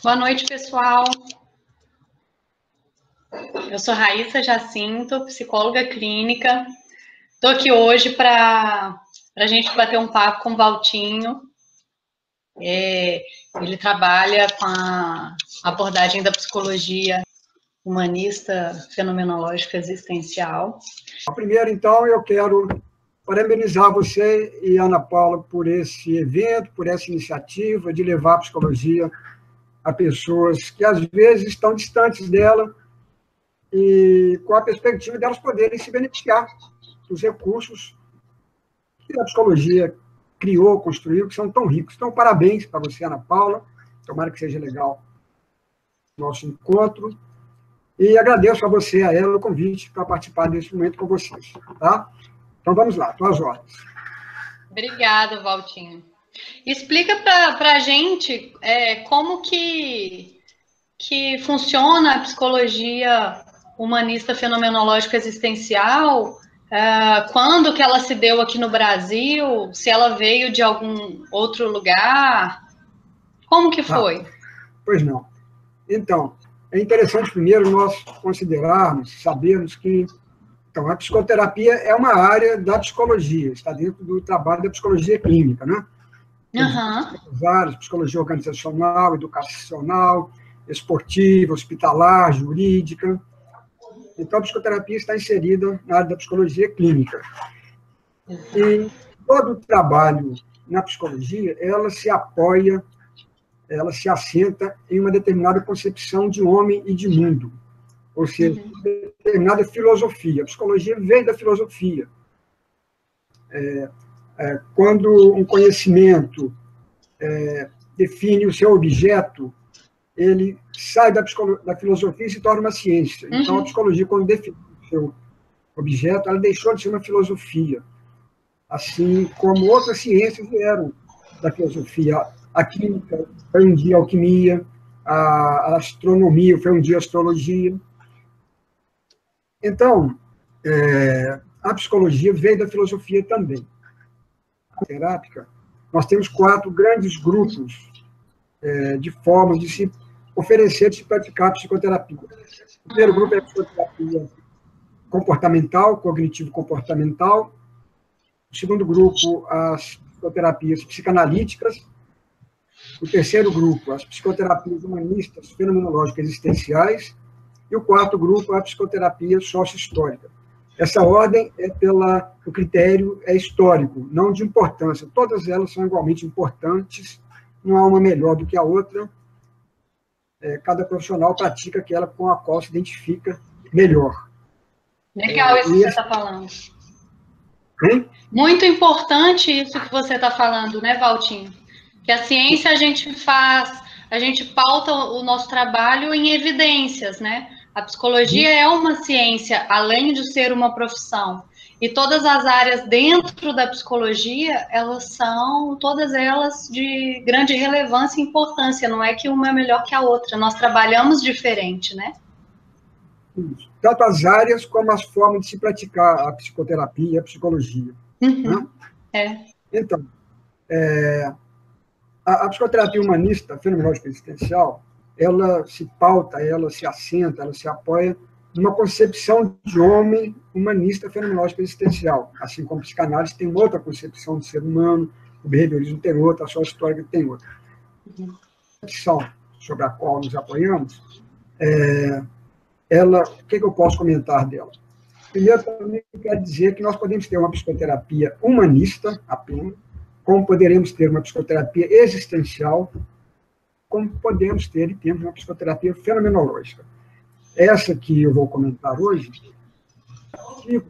Boa noite, pessoal. Eu sou Raíssa Jacinto, psicóloga clínica. Estou aqui hoje para a gente bater um papo com o Valtinho. Ele trabalha com a abordagem da psicologia humanista, fenomenológica, existencial. Primeiro, então, eu quero parabenizar você e Ana Paula por esse evento, por essa iniciativa de levar a psicologia a pessoas que, às vezes, estão distantes dela e com a perspectiva delas poderem se beneficiar dos recursos que a psicologia criou, construiu, que são tão ricos. Então, parabéns para você, Ana Paula. Tomara que seja legal o nosso encontro. E agradeço a você, a ela, o convite para participar desse momento com vocês. Tá? Então, vamos lá, tuas ordens. Obrigada, Valtinho. Explica para a gente como que funciona a psicologia humanista fenomenológica existencial, quando que ela se deu aqui no Brasil, se ela veio de algum outro lugar, como que foi? Pois não. Então, é interessante primeiro nós considerarmos, sabermos que então, a psicoterapia é uma área da psicologia, está dentro do trabalho da psicologia clínica, né? Várias, psicologia organizacional, educacional, esportiva, hospitalar, jurídica. Então, a psicoterapia está inserida na área da psicologia clínica. E todo o trabalho na psicologia, ela se apoia, ela se assenta em uma determinada concepção de homem e de mundo. Ou seja, determinada filosofia. A psicologia vem da filosofia. Quando um conhecimento define o seu objeto, ele sai da filosofia e se torna uma ciência. Então, a psicologia, quando definiu o seu objeto, ela deixou de ser uma filosofia. Assim como outras ciências vieram da filosofia. A química foi um dia alquimia, a astronomia foi um dia astrologia. Então, a psicologia veio da filosofia também. A terápica, nós temos 4 grandes grupos de formas de se oferecer, de se praticar a psicoterapia. O primeiro grupo é a psicoterapia comportamental, cognitivo-comportamental. O segundo grupo, as psicoterapias psicanalíticas. O terceiro grupo, as psicoterapias humanistas, fenomenológicas existenciais. E o quarto grupo, a psicoterapia sócio-histórica. Essa ordem o critério é histórico, não de importância. Todas elas são igualmente importantes, não há uma melhor do que a outra. Cada profissional pratica aquela com a qual se identifica melhor. Legal isso que você está falando. Hein? Muito importante isso que você está falando, né, Valtinho? Que a ciência a gente pauta o nosso trabalho em evidências, né? A psicologia é uma ciência, além de ser uma profissão. E todas as áreas dentro da psicologia, elas são, todas elas, de grande relevância e importância. Não é que uma é melhor que a outra. Nós trabalhamos diferente, né? Isso. Tanto as áreas como as formas de se praticar a psicoterapia e a psicologia. Né? Então, a psicoterapia humanista, fenomenológica existencial, ela se pauta, ela se assenta, ela se apoia numa concepção de homem humanista fenomenológico existencial, assim como a psicanálise tem outra concepção de ser humano, o behaviorismo tem outra, a sua história tem outra. A concepção sobre a qual nos apoiamos, o que eu posso comentar dela? Primeiro, também quero dizer que nós podemos ter uma psicoterapia humanista apenas, como poderemos ter uma psicoterapia existencial, como podemos ter e temos uma psicoterapia fenomenológica. Essa que eu vou comentar hoje,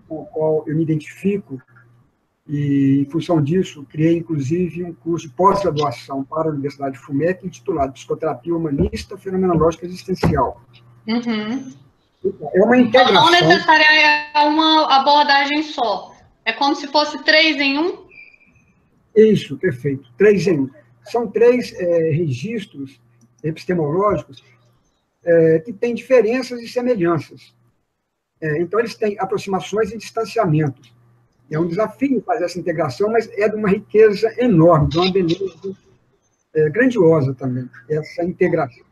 com o qual eu me identifico, e, em função disso, criei, inclusive, um curso de pós-graduação para a Universidade FUMEC, intitulado Psicoterapia Humanista Fenomenológica Existencial. É uma integração... Não necessariamente é uma abordagem só. É como se fosse 3 em 1? Isso, perfeito. 3 em 1. São 3 registros epistemológicos que têm diferenças e semelhanças. Então, eles têm aproximações e distanciamentos. É um desafio fazer essa integração, mas é de uma riqueza enorme, de uma beleza grandiosa também, essa integração,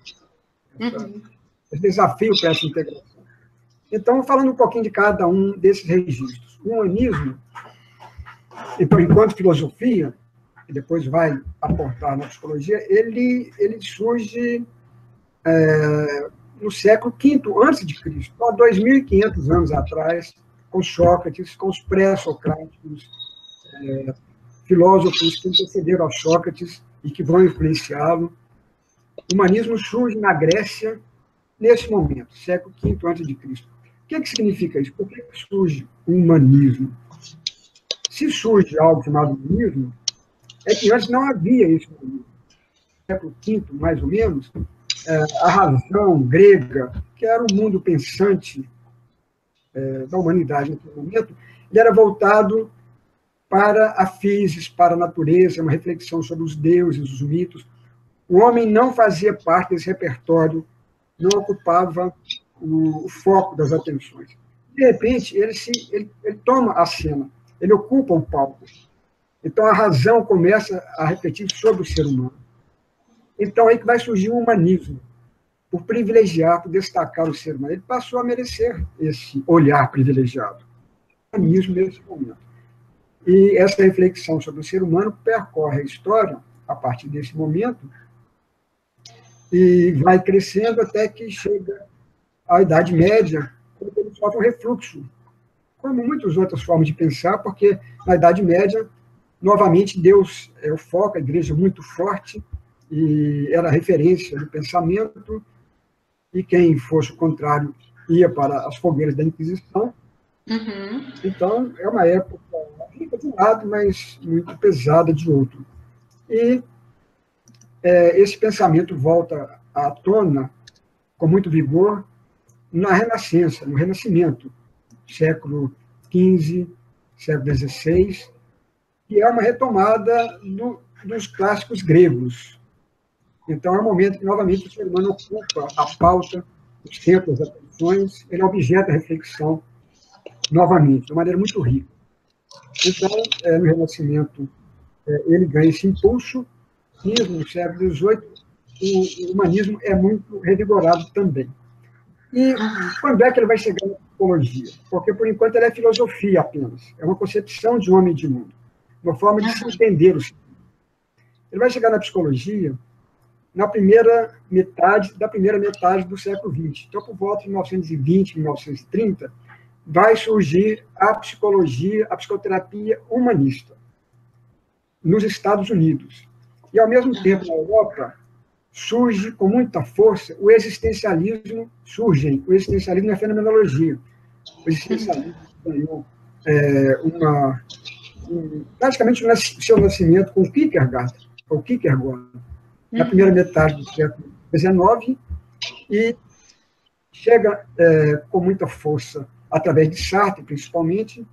esse desafio para essa integração. Então, falando um pouquinho de cada um desses registros. O humanismo, então, enquanto filosofia, e depois vai aportar na psicologia, ele surge no século V antes de Cristo, há 2.500 anos atrás, com Sócrates, com os pré-socráticos, filósofos que antecederam a Sócrates e que vão influenciá-lo. O humanismo surge na Grécia nesse momento, século V antes de Cristo. O que significa isso? Por que surge o humanismo? Se surge algo chamado humanismo, é que antes não havia isso. No século V, mais ou menos, a razão grega, que era o mundo pensante da humanidade naquele momento, ele era voltado para a physis, para a natureza, uma reflexão sobre os deuses, os mitos. O homem não fazia parte desse repertório, não ocupava o foco das atenções. De repente, ele toma a cena, ele ocupa o palco. Então, a razão começa a refletir sobre o ser humano. Então, aí que vai surgir o humanismo, por privilegiar, por destacar o ser humano. Ele passou a merecer esse olhar privilegiado. O humanismo nesse momento. E essa reflexão sobre o ser humano percorre a história, a partir desse momento, e vai crescendo até que chega à Idade Média, quando ele sofre um refluxo, como muitas outras formas de pensar, porque na Idade Média, novamente, Deus é o foco, a igreja muito forte, e era a referência do pensamento, e quem fosse o contrário ia para as fogueiras da Inquisição. Então, é uma época rica de um lado, mas muito pesada de outro. E esse pensamento volta à tona, com muito vigor, na Renascença, no Renascimento, século XV, século XVI, que é uma retomada dos clássicos gregos. Então, é um momento que, novamente, o ser humano ocupa a pauta, o centro das atenções, ele é objeto da reflexão, novamente, de uma maneira muito rica. Então, no Renascimento, ele ganha esse impulso, e no século XVIII, o humanismo é muito revigorado também. E quando é que ele vai chegar na psicologia? Porque, por enquanto, ele é filosofia apenas. É uma concepção de homem e de mundo. Uma forma de se entender o ser. Ele vai chegar na psicologia na primeira metade do século XX. Então, por volta de 1920, 1930, vai surgir a psicologia, a psicoterapia humanista, nos Estados Unidos. E, ao mesmo tempo, na Europa, surge com muita força o existencialismo, o existencialismo e a fenomenologia. O existencialismo ganhou praticamente o seu nascimento com Kierkegaard, na primeira metade do século XIX, e chega com muita força, através de Sartre, principalmente,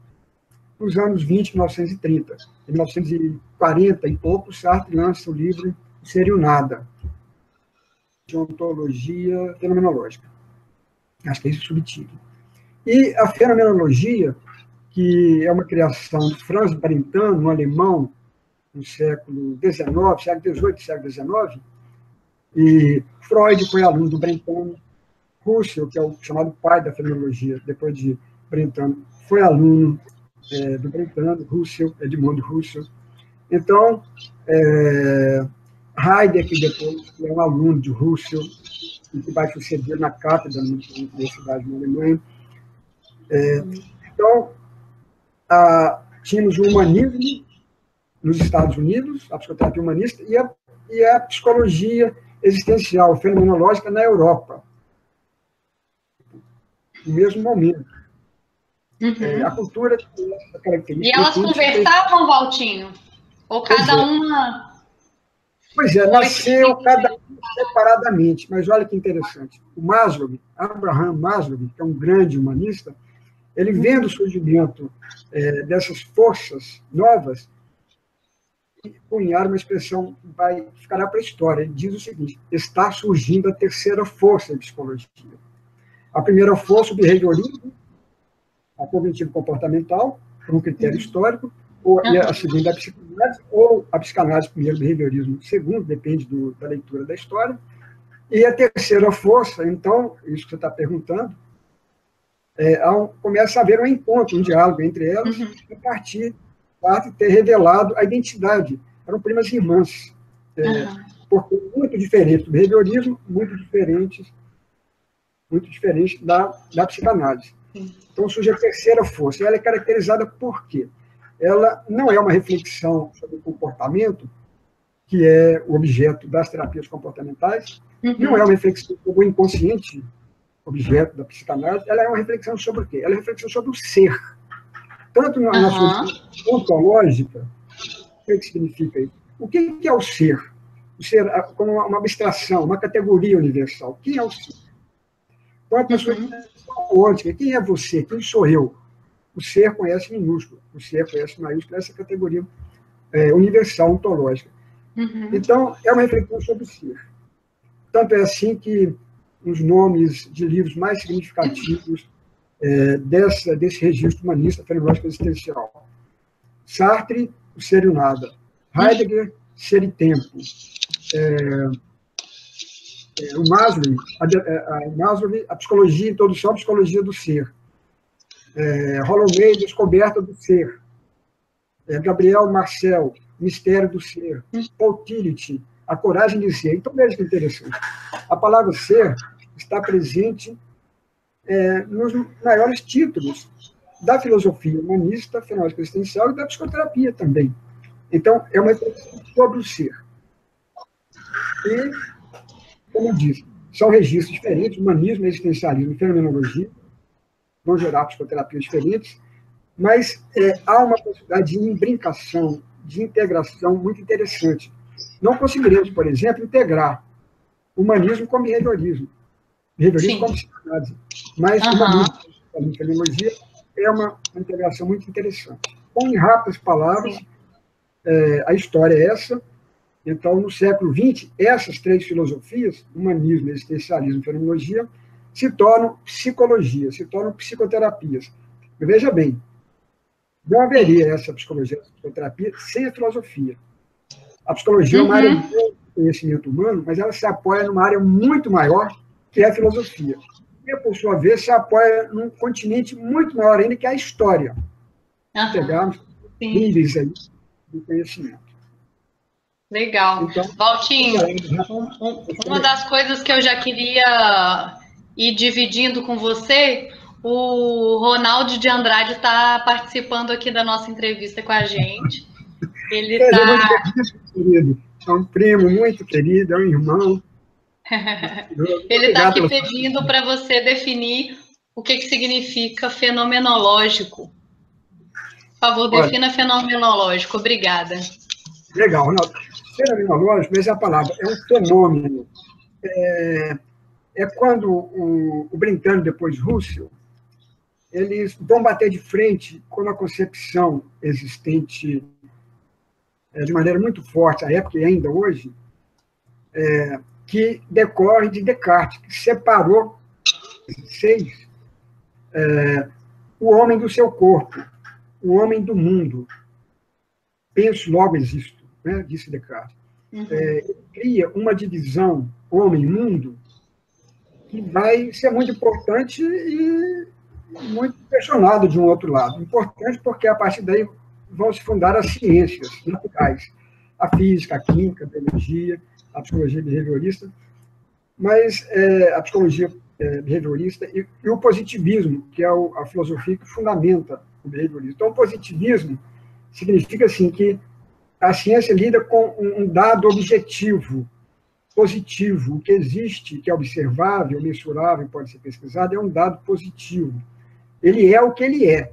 nos anos 20, 1930. Em 1940 e pouco, Sartre lança o livro Ser e o Nada, de ontologia fenomenológica. Acho que é esse o subtítulo. E a fenomenologia, que é uma criação de Franz Brentano, um alemão, no século XIX, século XVIII, século XIX, e Freud foi aluno do Brentano, Husserl, que é o chamado pai da fenomenologia, depois de Brentano, foi aluno do Brentano, Husserl, Edmund Husserl. Então, Heidegger, que depois é um aluno de Husserl, e que vai suceder na cátedra na Universidade da Alemanha. Então, tínhamos o humanismo nos Estados Unidos, a psicoterapia humanista, e a psicologia existencial, fenomenológica na Europa. No mesmo momento. A cultura tem essa característica. E elas conversavam, Valtinho? Ou cada uma... Pois é, nasceu cada uma separadamente, mas olha que interessante. O Maslow, Abraham Maslow, que é um grande humanista, ele vendo o surgimento dessas forças novas, cunhar uma expressão que ficará para a história. Ele diz o seguinte: está surgindo a terceira força em psicologia. A primeira força, o behaviorismo, a cognitivo-comportamental, por um critério histórico. ou a segunda é a psicanálise, ou a psicanálise primeiro, o behaviorismo segundo, depende da leitura da história. E a terceira força, então, isso que você está perguntando, começa a haver um encontro, um diálogo entre elas, a partir de ter revelado a identidade. Eram primas irmãs, porque muito diferentes do behaviorismo, muito diferentes da psicanálise. Então surge a terceira força. Ela é caracterizada por quê? Ela não é uma reflexão sobre o comportamento, que é o objeto das terapias comportamentais, não é uma reflexão sobre o inconsciente, objeto da psicanálise, ela é uma reflexão sobre o quê? Ela é uma reflexão sobre o ser. Tanto na sua ontológica, o que significa isso? O que é o ser? O ser como uma abstração, uma categoria universal. Quem é o ser? Quanto na sua ontológica, quem é você? Quem sou eu? O ser conhece minúsculo, o ser conhece maiúsculo, essa categoria universal, ontológica. Então, é uma reflexão sobre o ser. Tanto é assim que os nomes de livros mais significativos desse registro humanista fenomenológico existencial. Sartre, O Ser e o Nada. Heidegger, Ser e Tempo. O Maslow, a Psicologia, Introdução à Psicologia do Ser. Rollo May, Descoberta do Ser. Gabriel Marcel, Mistério do Ser. Paul Tillich, A Coragem de Ser. Então, veja que interessante. A palavra ser está presente nos maiores títulos da filosofia humanista, fenomenológica existencial e da psicoterapia também. Então, é uma reflexão sobre o ser. E, como eu disse, são registros diferentes, humanismo, existencialismo e fenomenologia, vão gerar psicoterapias diferentes, mas há uma possibilidade de imbricação, de integração muito interessante. Não conseguiremos, por exemplo, integrar humanismo com behaviorismo, behaviorismo com psicanálise, mas humanismo com fenomenologia é uma integração muito interessante. Em rápidas palavras, a história é essa. Então, no século XX, essas três filosofias, humanismo, existencialismo e fenomenologia, se tornam psicologia, se tornam psicoterapias. Veja bem, não haveria essa psicologia, essa psicoterapia, sem a filosofia. A psicologia é uma área de conhecimento humano, mas ela se apoia numa área muito maior, que é a filosofia. E, por sua vez, se apoia num continente muito maior ainda, que é a história. Pegarmos níveis aí do conhecimento. Legal. Então, Valtinho, uma das coisas que eu já queria ir dividindo com você, o Ronaldo de Andrade está participando aqui da nossa entrevista com a gente. Ele está... É um primo muito querido, é um irmão. Ele está aqui pedindo para você definir o que significa fenomenológico. Por favor, defina fenomenológico. Obrigada. Legal, Ronaldo. Fenomenológico, mas é a palavra, é um fenômeno. É quando o Brentano, depois Russell, eles vão bater de frente com uma concepção existente de maneira muito forte, à época e ainda hoje, que decorre de Descartes, que separou o homem do seu corpo, o homem do mundo. Penso, logo existo, né? Disse Descartes. Ele cria uma divisão homem-mundo que vai ser muito importante e muito questionado de um outro lado. Importante porque, a partir daí, vão se fundar as ciências naturais, a física, a química, a biologia, a psicologia behaviorista, mas a psicologia behaviorista e o positivismo, que é a filosofia que fundamenta o behaviorismo. Então, o positivismo significa assim que a ciência lida com um dado objetivo, positivo. O que existe, que é observável, mensurável, pode ser pesquisado, é um dado positivo. Ele é o que ele é.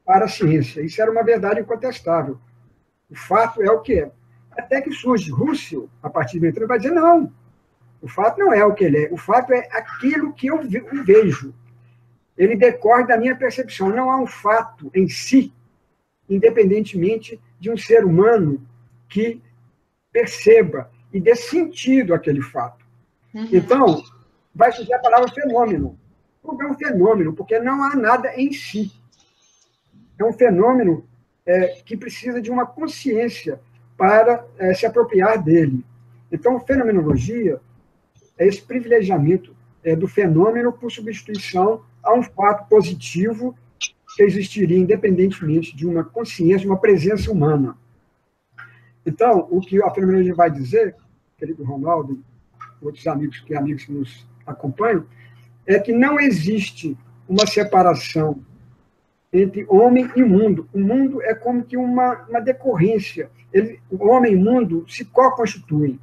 Para a ciência. Isso era uma verdade incontestável. O fato é o que é. Até que surge Russell, a partir de então, vai dizer, não, o fato não é o que ele é, o fato é aquilo que eu vejo. Ele decorre da minha percepção. Não há um fato em si, independentemente de um ser humano que perceba e dê sentido àquele fato. Então, vai surgir a palavra fenômeno. Não é um fenômeno, porque não há nada em si. é um fenômeno que precisa de uma consciência para se apropriar dele. Então, fenomenologia é esse privilegiamento do fenômeno por substituição a um fato positivo que existiria independentemente de uma consciência, de uma presença humana. Então, o que a fenomenologia vai dizer, querido Ronaldo, outros amigos que nos acompanham, é que não existe uma separação entre homem e mundo. O mundo é como que uma decorrência. O homem e o mundo se co-constituem.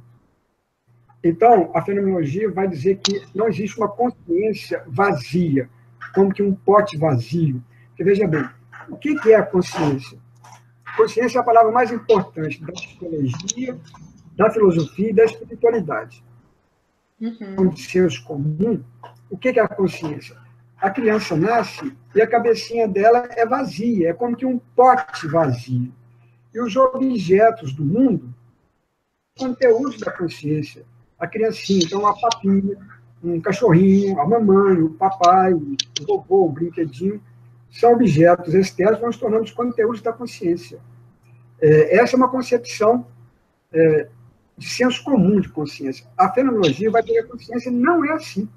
Então, a fenomenologia vai dizer que não existe uma consciência vazia, como que um pote vazio. Porque, veja bem, o que é a consciência? Consciência é a palavra mais importante da psicologia, da filosofia e da espiritualidade. De senso comum, o que é a consciência? A criança nasce e a cabecinha dela é vazia, é como que um pote vazio. E os objetos do mundo, conteúdos da consciência. A criancinha, então, a papinha, um cachorrinho, a mamãe, o papai, o vovô, o brinquedinho, são objetos externos, vão se tornando os conteúdos da consciência. Essa é uma concepção de senso comum de consciência. A fenomenologia vai ter a consciência, não é assim.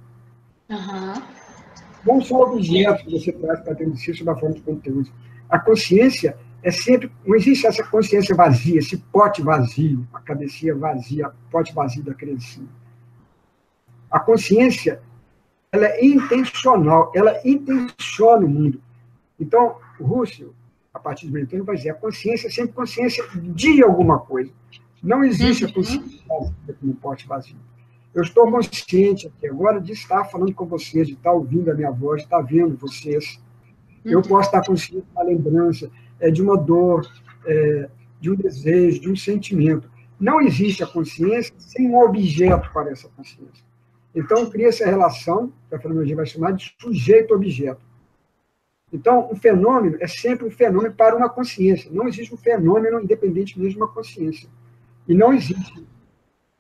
Não são objetos que você traz para dentro de si sob a forma de conteúdo. A consciência é sempre... Não existe essa consciência vazia, esse pote vazio, a cabecinha vazia, pote vazio da criancinha. A consciência, ela é intencional, ela intenciona o mundo. Então, o Russell, a partir do Bretton, vai dizer, a consciência é sempre consciência de alguma coisa. Não existe a consciência vazia como pote vazio. Eu estou consciente aqui agora de estar falando com vocês, de estar ouvindo a minha voz, de estar vendo vocês. Eu posso estar consciente da lembrança, de uma dor, de um desejo, de um sentimento. Não existe a consciência sem um objeto para essa consciência. Então, cria essa relação, que a fenomenologia vai chamar de sujeito-objeto. Então, o fenômeno é sempre um fenômeno para uma consciência. Não existe um fenômeno independentemente de uma consciência. E não existe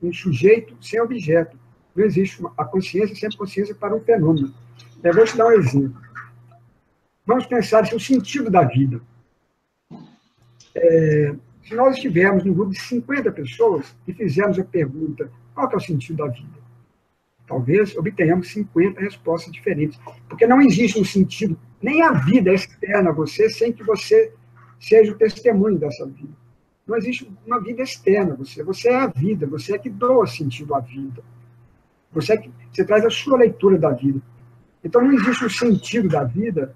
um sujeito sem objeto. Não existe a consciência sem consciência para um fenômeno. Eu vou te dar um exemplo. Vamos pensar o sentido da vida. Se nós estivermos num grupo de 50 pessoas e fizermos a pergunta, qual que é o sentido da vida? Talvez obtenhamos 50 respostas diferentes. Porque não existe um sentido, nem a vida é externa a você, sem que você seja o testemunho dessa vida. Não existe uma vida externa a você. Você é a vida, você é que doa sentido à vida. Você traz a sua leitura da vida. Então, não existe um sentido da vida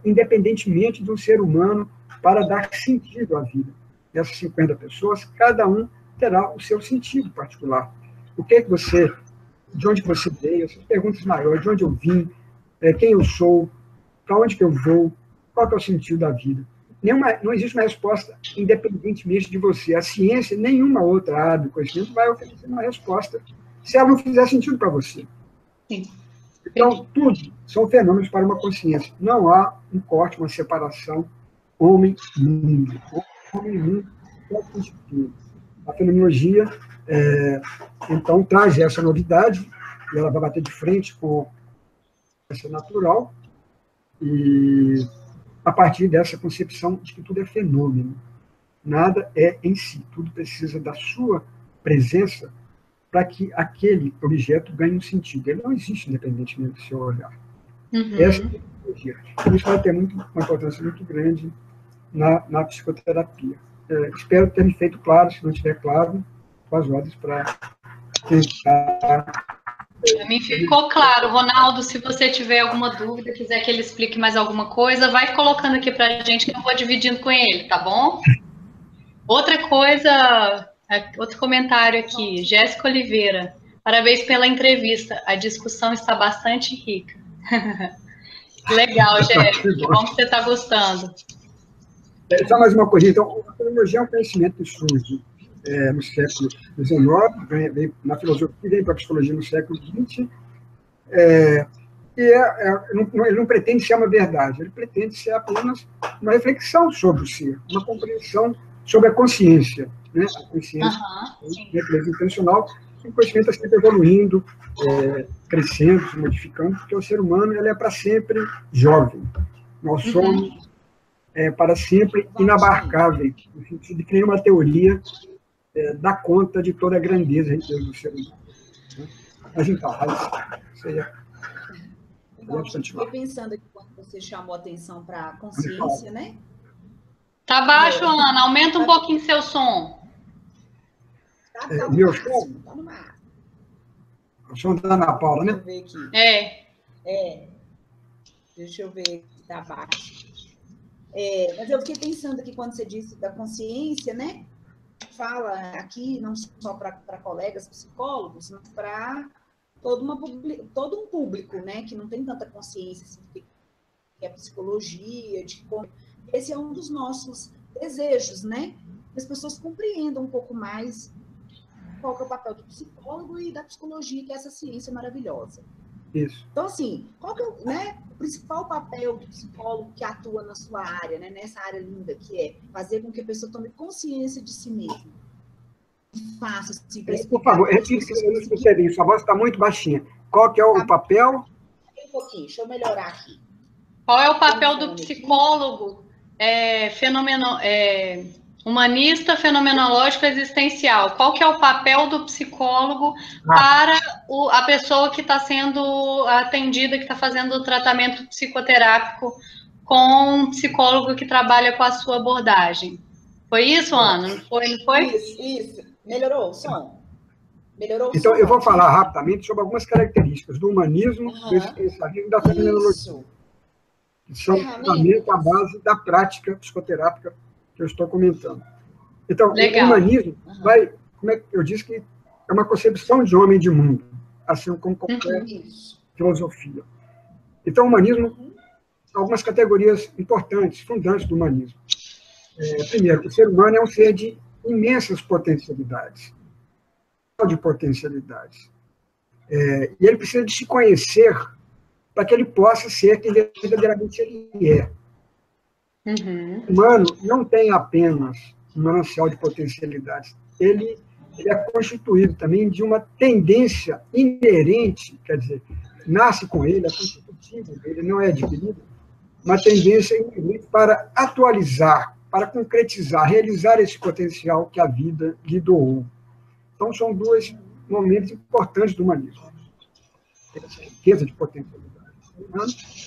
independentemente de um ser humano para dar sentido à vida. Essas 50 pessoas, cada um terá o seu sentido particular. O que é que você... De onde você veio? Essas perguntas maiores. De onde eu vim? Quem eu sou? Para onde que eu vou? Qual que é o sentido da vida? Não existe uma resposta independentemente de você. A ciência, nenhuma outra área do conhecimento vai oferecer uma resposta se ela não fizer sentido para você. Sim. Então, tudo são fenômenos para uma consciência. Não há um corte, uma separação homem-mundo. Homem-mundo é o constituído. A fenomenologia, então, traz essa novidade, e ela vai bater de frente com essa natural, e a partir dessa concepção de que tudo é fenômeno. Nada é em si, tudo precisa da sua presença para que aquele objeto ganhe um sentido. Ele não existe independentemente do seu olhar. Essa é a tecnologia. Isso vai ter uma importância muito grande na psicoterapia. Espero ter me feito claro, se não estiver claro, com as ordens para tentar... Para mim ficou claro. Ronaldo, se você tiver alguma dúvida, quiser que ele explique mais alguma coisa, vai colocando aqui para a gente que eu vou dividindo com ele, tá bom? Outra coisa, outro comentário aqui, Jéssica Oliveira. Parabéns pela entrevista, a discussão está bastante rica. Legal, Jéssica, como você está gostando? Só mais uma coisa, então, a fenomenologia é um conhecimento que surge no século XIX, veio na filosofia, veio para a psicologia no século XX, ele não pretende ser uma verdade, ele pretende ser apenas uma reflexão sobre o ser, uma compreensão sobre a consciência, né? A consciência intencional, o conhecimento está sempre evoluindo, crescendo, se modificando, porque o ser humano ele é para sempre jovem. Nós somos para sempre inabarcáveis, no sentido de que nenhuma teoria dá conta de toda a grandeza do ser humano. Né? Mas então, isso aí eu fiquei pensando aqui quando você chamou a atenção para a consciência, né? Tá baixo, Ana, aumenta um pouquinho seu som. Tá no máximo, tá no máximo. O som da Ana Paula, né? Deixa eu ver aqui. Deixa eu ver se tá baixo. Mas eu fiquei pensando aqui quando você disse da consciência, né? Fala aqui não só para colegas psicólogos, mas para todo um público, né? Que não tem tanta consciência assim, que é psicologia, de como... Esse é um dos nossos desejos, né? Que as pessoas compreendam um pouco mais qual que é o papel do psicólogo e da psicologia, que é essa ciência maravilhosa. Isso. Então, assim, qual que é o principal papel do psicólogo que atua na sua área, né? Nessa área linda que é fazer com que a pessoa tome consciência de si mesma? Faça, assim, por favor, repita que eu não escutei, sua voz está muito baixinha. Qual que é o papel? Um pouquinho, deixa eu melhorar aqui. Qual é o papel do psicólogo humanista, fenomenológico, existencial? Qual que é o papel do psicólogo para a pessoa que está sendo atendida, que está fazendo o tratamento psicoterápico com um psicólogo que trabalha com a sua abordagem? Foi isso, Ana? Não foi? Isso. Melhorou o som? Melhorou o som? Então, eu vou falar rapidamente sobre algumas características do humanismo, do existencialismo e da fenomenologia. Que são também a base da prática psicoterápica que eu estou comentando. Então, o humanismo vai, como é que eu disse, que é uma concepção de homem de mundo, assim como qualquer filosofia. Então, o humanismo, algumas categorias importantes, fundantes do humanismo. Primeiro, o ser humano é um ser de imensas potencialidades. E ele precisa de se conhecer para que ele possa ser quem verdadeiramente ele é. O humano não tem apenas um manancial de potencialidades. Ele é constituído também de uma tendência inerente, quer dizer, nasce com ele, é constitutivo, ele não é adquirido, uma tendência inerente para atualizar, para concretizar, realizar esse potencial que a vida lhe doou. Então, são dois momentos importantes do humanismo. Essa riqueza de potencialidade.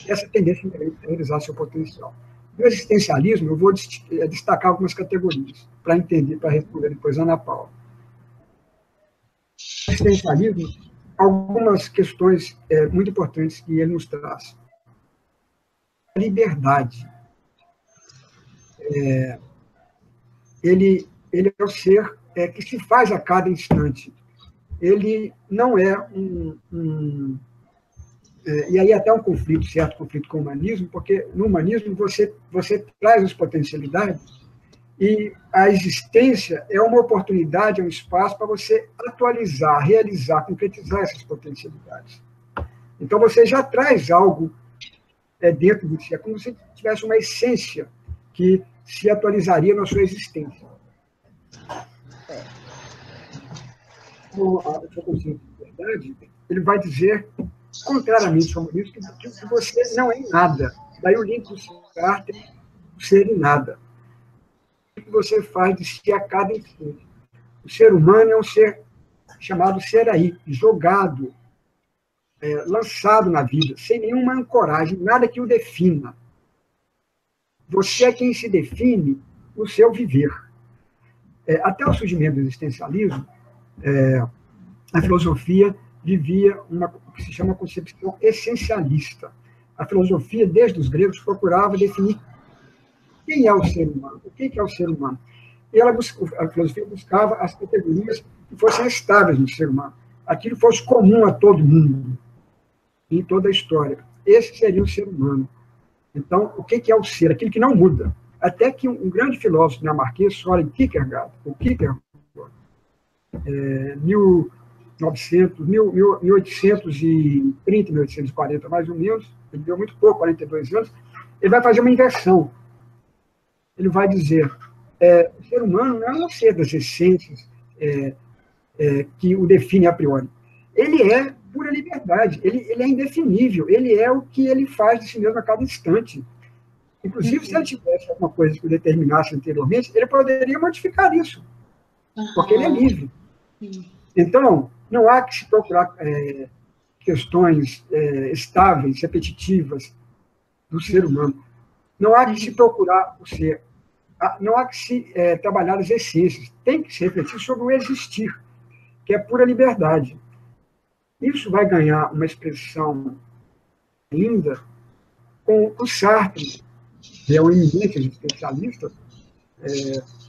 Essa tendência inerente a realizar seu potencial. No existencialismo, eu vou destacar algumas categorias, para entender, para responder depois a Ana Paula. No existencialismo, algumas questões muito importantes que ele nos traz. A liberdade. Ele é o ser que se faz a cada instante. Ele não é e aí até um certo conflito com o humanismo, porque no humanismo você traz as potencialidades e a existência é uma oportunidade, é um espaço para você atualizar, realizar, concretizar essas potencialidades. Então você já traz algo dentro de si, é como se tivesse uma essência que se atualizaria na sua existência. O conceito de verdade, ele vai dizer, contrariamente ao humanismo, que você não é nada. Daí o link do Sartre, ser em nada. O que você faz de si a cada instante. O ser humano é um ser chamado ser aí, jogado, lançado na vida, sem nenhuma ancoragem, nada que o defina. Você é quem se define no seu viver. Até o surgimento do existencialismo, a filosofia vivia o que se chama concepção essencialista. A filosofia, desde os gregos, procurava definir quem é o ser humano, o que é o ser humano. E a filosofia buscava as categorias que fossem estáveis no ser humano, aquilo que fosse comum a todo mundo, em toda a história. Esse seria o ser humano. Então, o que é o ser? Aquilo que não muda. Até que um grande filósofo dinamarquês, Søren Kierkegaard, 1830, 1840, mais ou menos, ele deu muito pouco, 42 anos, ele vai fazer uma inversão. Ele vai dizer, o ser humano não é um ser das essências que o define a priori. Ele é pura liberdade, ele é indefinível, ele é o que ele faz de si mesmo a cada instante. Inclusive, se ele tivesse alguma coisa que determinasse anteriormente, ele poderia modificar isso, porque ele é livre. Então, não há que se procurar questões estáveis, repetitivas do ser humano. Não há que se procurar o ser. Não há que se trabalhar as essências. Tem que se refletir sobre o existir, que é pura liberdade. Isso vai ganhar uma expressão linda com o Sartre, que é um eminente especialista.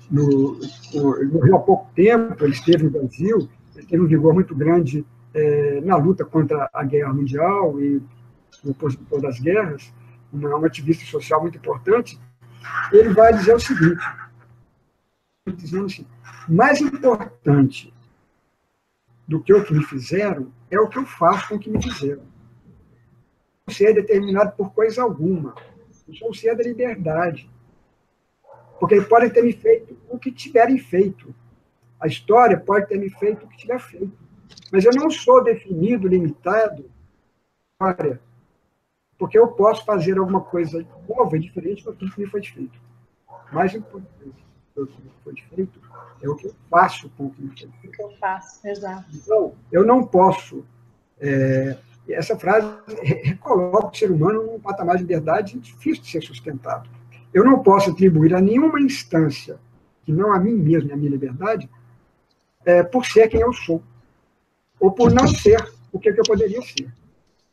Morreu há pouco tempo, ele esteve no Brasil, ele teve um vigor muito grande na luta contra a guerra mundial e o opositor das guerras, um ativista social muito importante. Ele vai dizer o seguinte, dizendo assim, mais importante do que o que me fizeram é o que eu faço com o que me fizeram. Não ser determinado por coisa alguma. Eu sou o ser da liberdade. Porque eles podem ter me feito o que tiverem feito. A história pode ter me feito o que tiver feito. Mas eu não sou definido, limitado, porque eu posso fazer alguma coisa nova e diferente do que me foi feito. Mais importante do que me foi feito é o que eu faço com o que me foi feito. O que eu faço, exato. Então, eu não posso... essa frase recoloca o ser humano num patamar de liberdade difícil de ser sustentado. Eu não posso atribuir a nenhuma instância, que não a mim mesmo e a minha liberdade, por ser quem eu sou, ou por não ser o que eu poderia ser.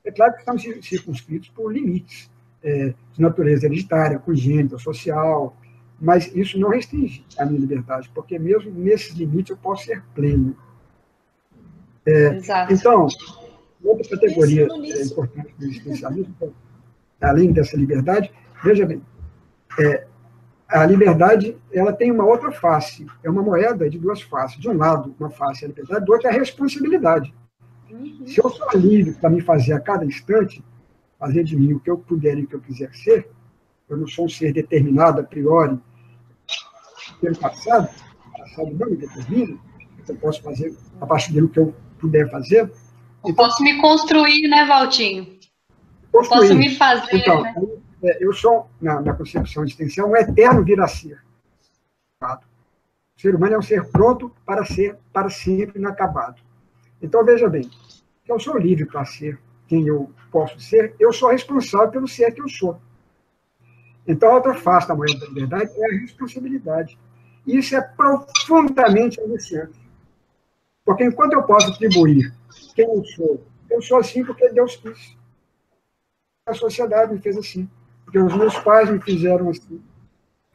É claro que estamos circunscritos por limites de natureza hereditária, congênita, social, mas isso não restringe a minha liberdade, porque mesmo nesses limites eu posso ser pleno. Exato. Então, outra categoria importante do existencialismo, além dessa liberdade, veja bem, a liberdade ela tem uma outra face, é uma moeda de duas faces. De um lado, uma face é a liberdade, do outro é a responsabilidade. Se eu sou livre para me fazer a cada instante, fazer de mim o que eu puder e o que eu quiser ser, eu não sou um ser determinado a priori pelo passado, o passado não me determina, eu posso fazer a partir dele o que eu puder fazer. Eu posso me construir, né, Valtinho? Eu posso me fazer, então, né? Eu sou, na concepção existencial, um eterno vir a ser. O ser humano é um ser pronto para ser para sempre inacabado. Então, veja bem, eu sou livre para ser quem eu posso ser, eu sou responsável pelo ser que eu sou. Então, a outra face da moeda da liberdade é a responsabilidade. E isso é profundamente angustiante. Porque enquanto eu posso atribuir quem eu sou assim porque Deus quis. A sociedade me fez assim, porque os meus pais me fizeram assim.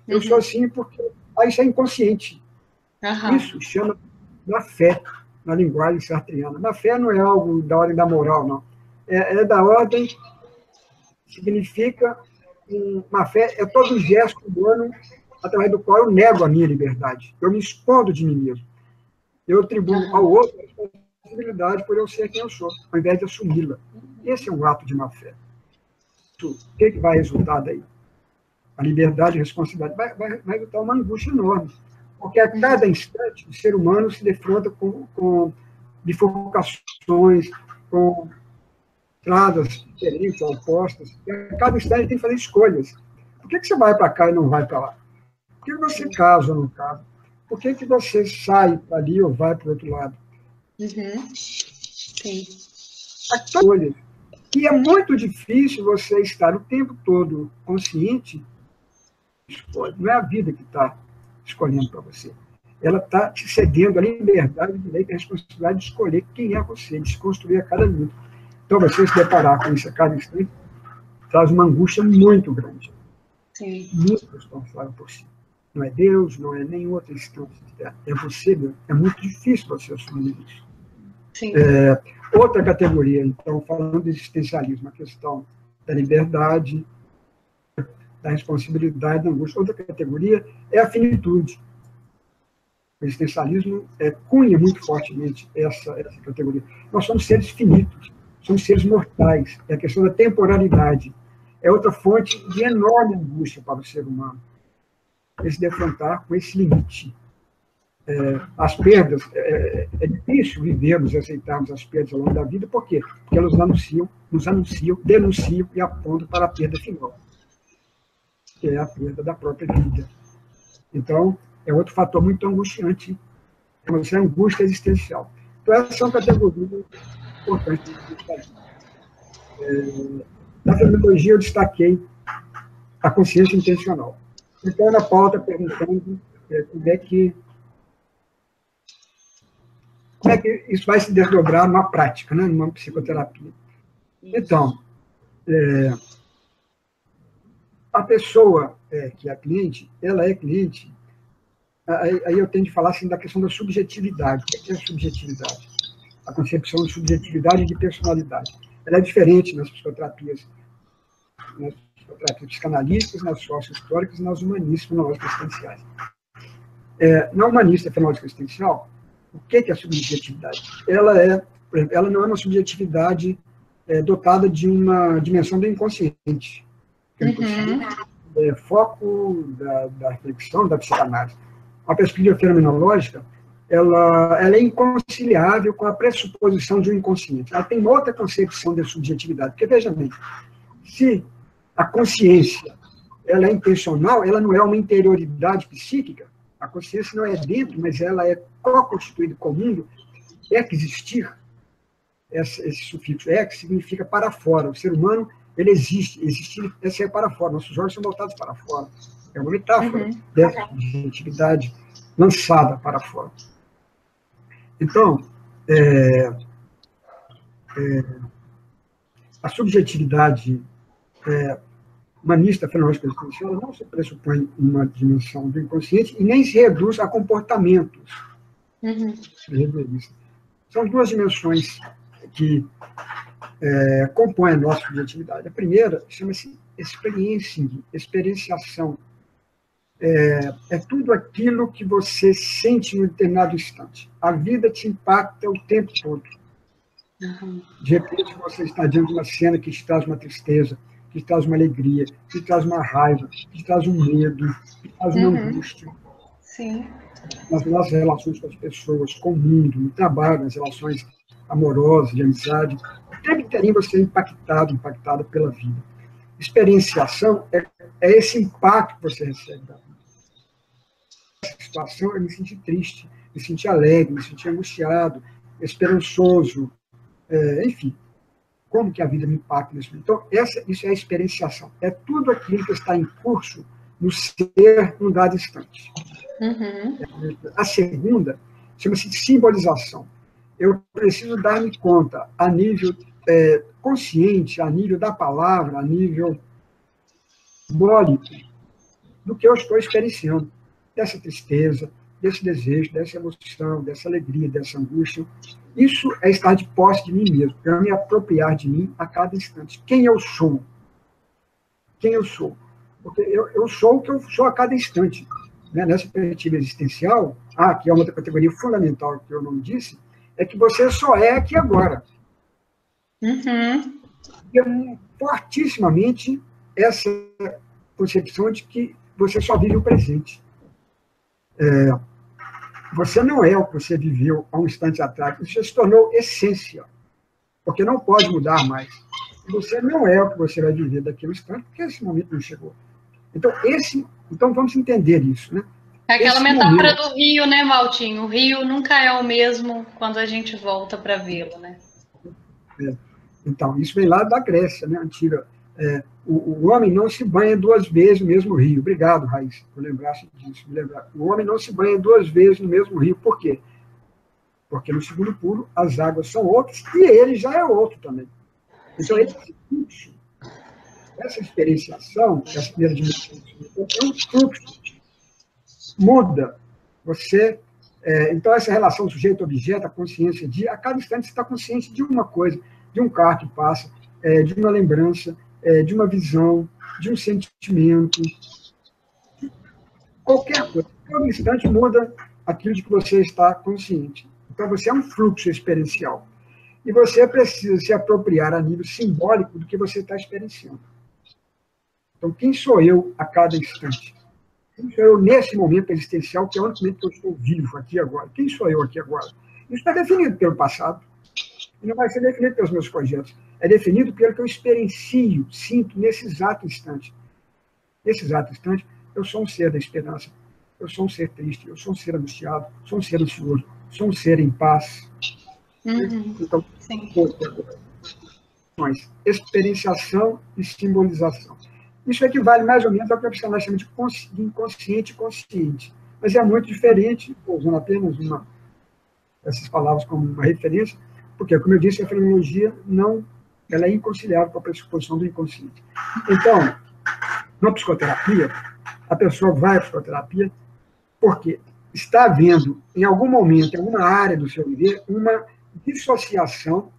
Eu sou assim porque... isso é inconsciente. Isso chama da fé, na linguagem sartriana. Na fé não é algo da ordem da moral, não. É da ordem, significa, uma fé é todo um gesto humano através do qual eu nego a minha liberdade. Eu me escondo de mim mesmo. Eu atribuo ao outro a responsabilidade por eu ser quem eu sou, ao invés de assumi-la. Esse é um ato de má fé. O que vai resultar daí? A liberdade e a responsabilidade vai resultar uma angústia enorme. Porque a cada instante o ser humano se defronta com bifurcações, com estradas diferentes, opostas. E a cada instante ele tem que fazer escolhas. Por que você vai para cá e não vai para lá? Por que você casa ou não casa? Por que você sai para ali ou vai para o outro lado? Sim. Escolhas. E é muito difícil você estar o tempo todo consciente. Não é a vida que está escolhendo para você. Ela está te cedendo a liberdade, o direito e a responsabilidade de escolher quem é você, de se construir a cada minuto. Então, você se deparar com isso a cada instante traz uma angústia muito grande. Sim. Muito responsável por si. Não é Deus, não é nenhuma outra instância. É você, Deus. É muito difícil você assumir isso. Sim. Outra categoria, então, falando do existencialismo, a questão da liberdade, da responsabilidade, da angústia. Outra categoria é a finitude. O existencialismo cunha muito fortemente essa categoria. Nós somos seres finitos, somos seres mortais. É a questão da temporalidade. É outra fonte de enorme angústia para o ser humano. Ele se defrontar com esse limite. As perdas, é difícil vivermos e aceitarmos as perdas ao longo da vida, por quê? Porque elas nos anunciam, denunciam e apontam para a perda final. que é a perda da própria vida. Então, é outro fator muito angustiante, chama-se angústia existencial. Então, essas são categorias importantes. Na fenomenologia, eu destaquei a consciência intencional. Então, na pauta, perguntando como é que isso vai se desdobrar numa prática, né, numa psicoterapia. Então, a pessoa que é cliente, ela é cliente, aí eu tenho de falar assim, da questão da subjetividade. O que é a subjetividade? A concepção de subjetividade e de personalidade. Ela é diferente nas psicoterapias psicanalísticas, nas sócio-históricas e nas humanistas fenológicas existenciais. Na humanista fenológica existencial, o que é a subjetividade? Ela não é uma subjetividade dotada de uma dimensão do inconsciente. É foco da reflexão, da psicanálise. A perspectiva fenomenológica, ela é inconciliável com a pressuposição de um inconsciente. Ela tem uma outra concepção de subjetividade. Porque, veja bem, se a consciência ela é intencional, ela não é uma interioridade psíquica, a consciência não é dentro, mas ela é co-constituída com o mundo, existir, esse sufixo ex significa para fora. O ser humano, ele existe, existir é ser para fora, nossos olhos são voltados para fora. É uma metáfora dessa subjetividade lançada para fora. Então, a subjetividade humanista fenológica existencial não se pressupõe uma dimensão do inconsciente e nem se reduz a comportamentos. São duas dimensões que compõem a nossa subjetividade. A primeira chama-se experienciação. É tudo aquilo que você sente em um determinado instante. A vida te impacta o tempo todo. De repente, você está diante de uma cena que te traz uma tristeza, que te traz uma alegria, que te traz uma raiva, que te traz um medo, que te traz uma angústia. Sim. Nas nossas relações com as pessoas, com o mundo, no trabalho, nas relações amorosas, de amizade, o tempo inteirinho você é impactada pela vida. Experienciação é esse impacto que você recebe da vida. Essa situação é me sentir triste, me sentir alegre, me sentir angustiado, esperançoso, enfim, como que a vida me impacta nesse momento. Então, isso é a experienciação. É tudo aquilo que está em curso no ser num dado instante. A segunda chama-se simbolização. Eu preciso dar-me conta, a nível consciente, a nível da palavra, a nível simbólico, do que eu estou experienciando, dessa tristeza, desse desejo, dessa emoção, dessa alegria, dessa angústia. Isso é estar de posse de mim mesmo, é me apropriar de mim a cada instante. Quem eu sou? Quem eu sou? Porque eu sou o que eu sou a cada instante. Né? Nessa perspectiva existencial, que é uma outra categoria fundamental que eu não disse, é que você só é aqui agora. E fortissimamente essa concepção de que você só vive o presente. Você não é o que você viveu há um instante atrás. Isso se tornou essência, porque não pode mudar mais. E você não é o que você vai viver daqui a um instante, porque esse momento não chegou. Então vamos entender isso, né? É aquela metáfora do rio, né, Valtinho? O rio nunca é o mesmo quando a gente volta para vê-lo, né? Então, isso vem lá da Grécia, né, antiga. O homem não se banha duas vezes no mesmo rio. Obrigado, Raíssa, por lembrasse disso. O homem não se banha duas vezes no mesmo rio. Por quê? Porque no segundo pulo as águas são outras e ele já é outro também. Então, esse fluxo, essa experienciação, essa primeira dimensão, é um fluxo. Muda. Então, essa relação sujeito-objeto, a consciência a cada instante você está consciente de uma coisa, de um carro que passa, de uma lembrança, de uma visão, de um sentimento, qualquer coisa. Cada instante muda aquilo de que você está consciente. Então, você é um fluxo experiencial. E você precisa se apropriar a nível simbólico do que você está experienciando. Então, quem sou eu a cada instante? Quem sou eu nesse momento existencial, que é o único momento que eu estou vivo aqui agora? Quem sou eu aqui agora? Isso está definido pelo passado. E não vai ser definido pelos meus projetos. É definido pelo que eu experiencio, sinto nesse exato instante. nesse exato instante, eu sou um ser da esperança, eu sou um ser triste, eu sou um ser angustiado, sou um ser ansioso, sou um ser em paz. Então, Sim. experienciação e simbolização. Isso equivale mais ou menos ao que a psicanálise chama de inconsciente e consciente, mas é muito diferente, usando apenas essas palavras como uma referência, porque, como eu disse, a fenomenologia ela é inconciliável com a pressuposição do inconsciente. Então, na psicoterapia, a pessoa vai à psicoterapia porque está havendo, em algum momento, em alguma área do seu viver, uma dissociação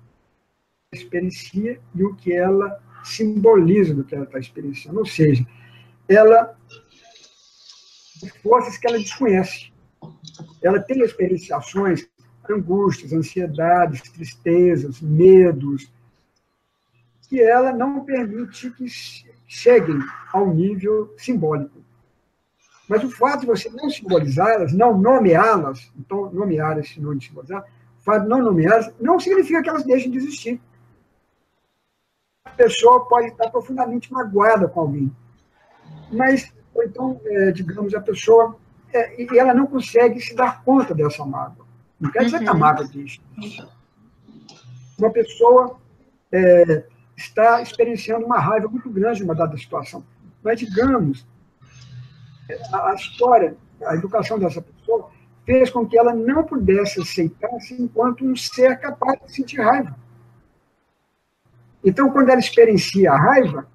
experiencia e o que ela simboliza do que ela está experienciando. Ou seja, ela forças que ela desconhece. Ela tem experienciações, angústias, ansiedades, tristezas, medos, que ela não permite que cheguem ao nível simbólico. Mas o fato de você não simbolizá-las, não nomeá-las, então nomear é sinônimo de simbolizar, o fato de não nomeá-las não significa que elas deixem de existir. A pessoa pode estar profundamente magoada com alguém, mas, ou então, digamos, a pessoa, e ela não consegue se dar conta dessa mágoa. Não quer dizer que a mágoa deixe. Uma pessoa está experienciando uma raiva muito grande de uma dada situação, mas, digamos, a história, a educação dessa pessoa fez com que ela não pudesse aceitar-se enquanto um ser capaz de sentir raiva. Então, quando ela experiencia a raiva,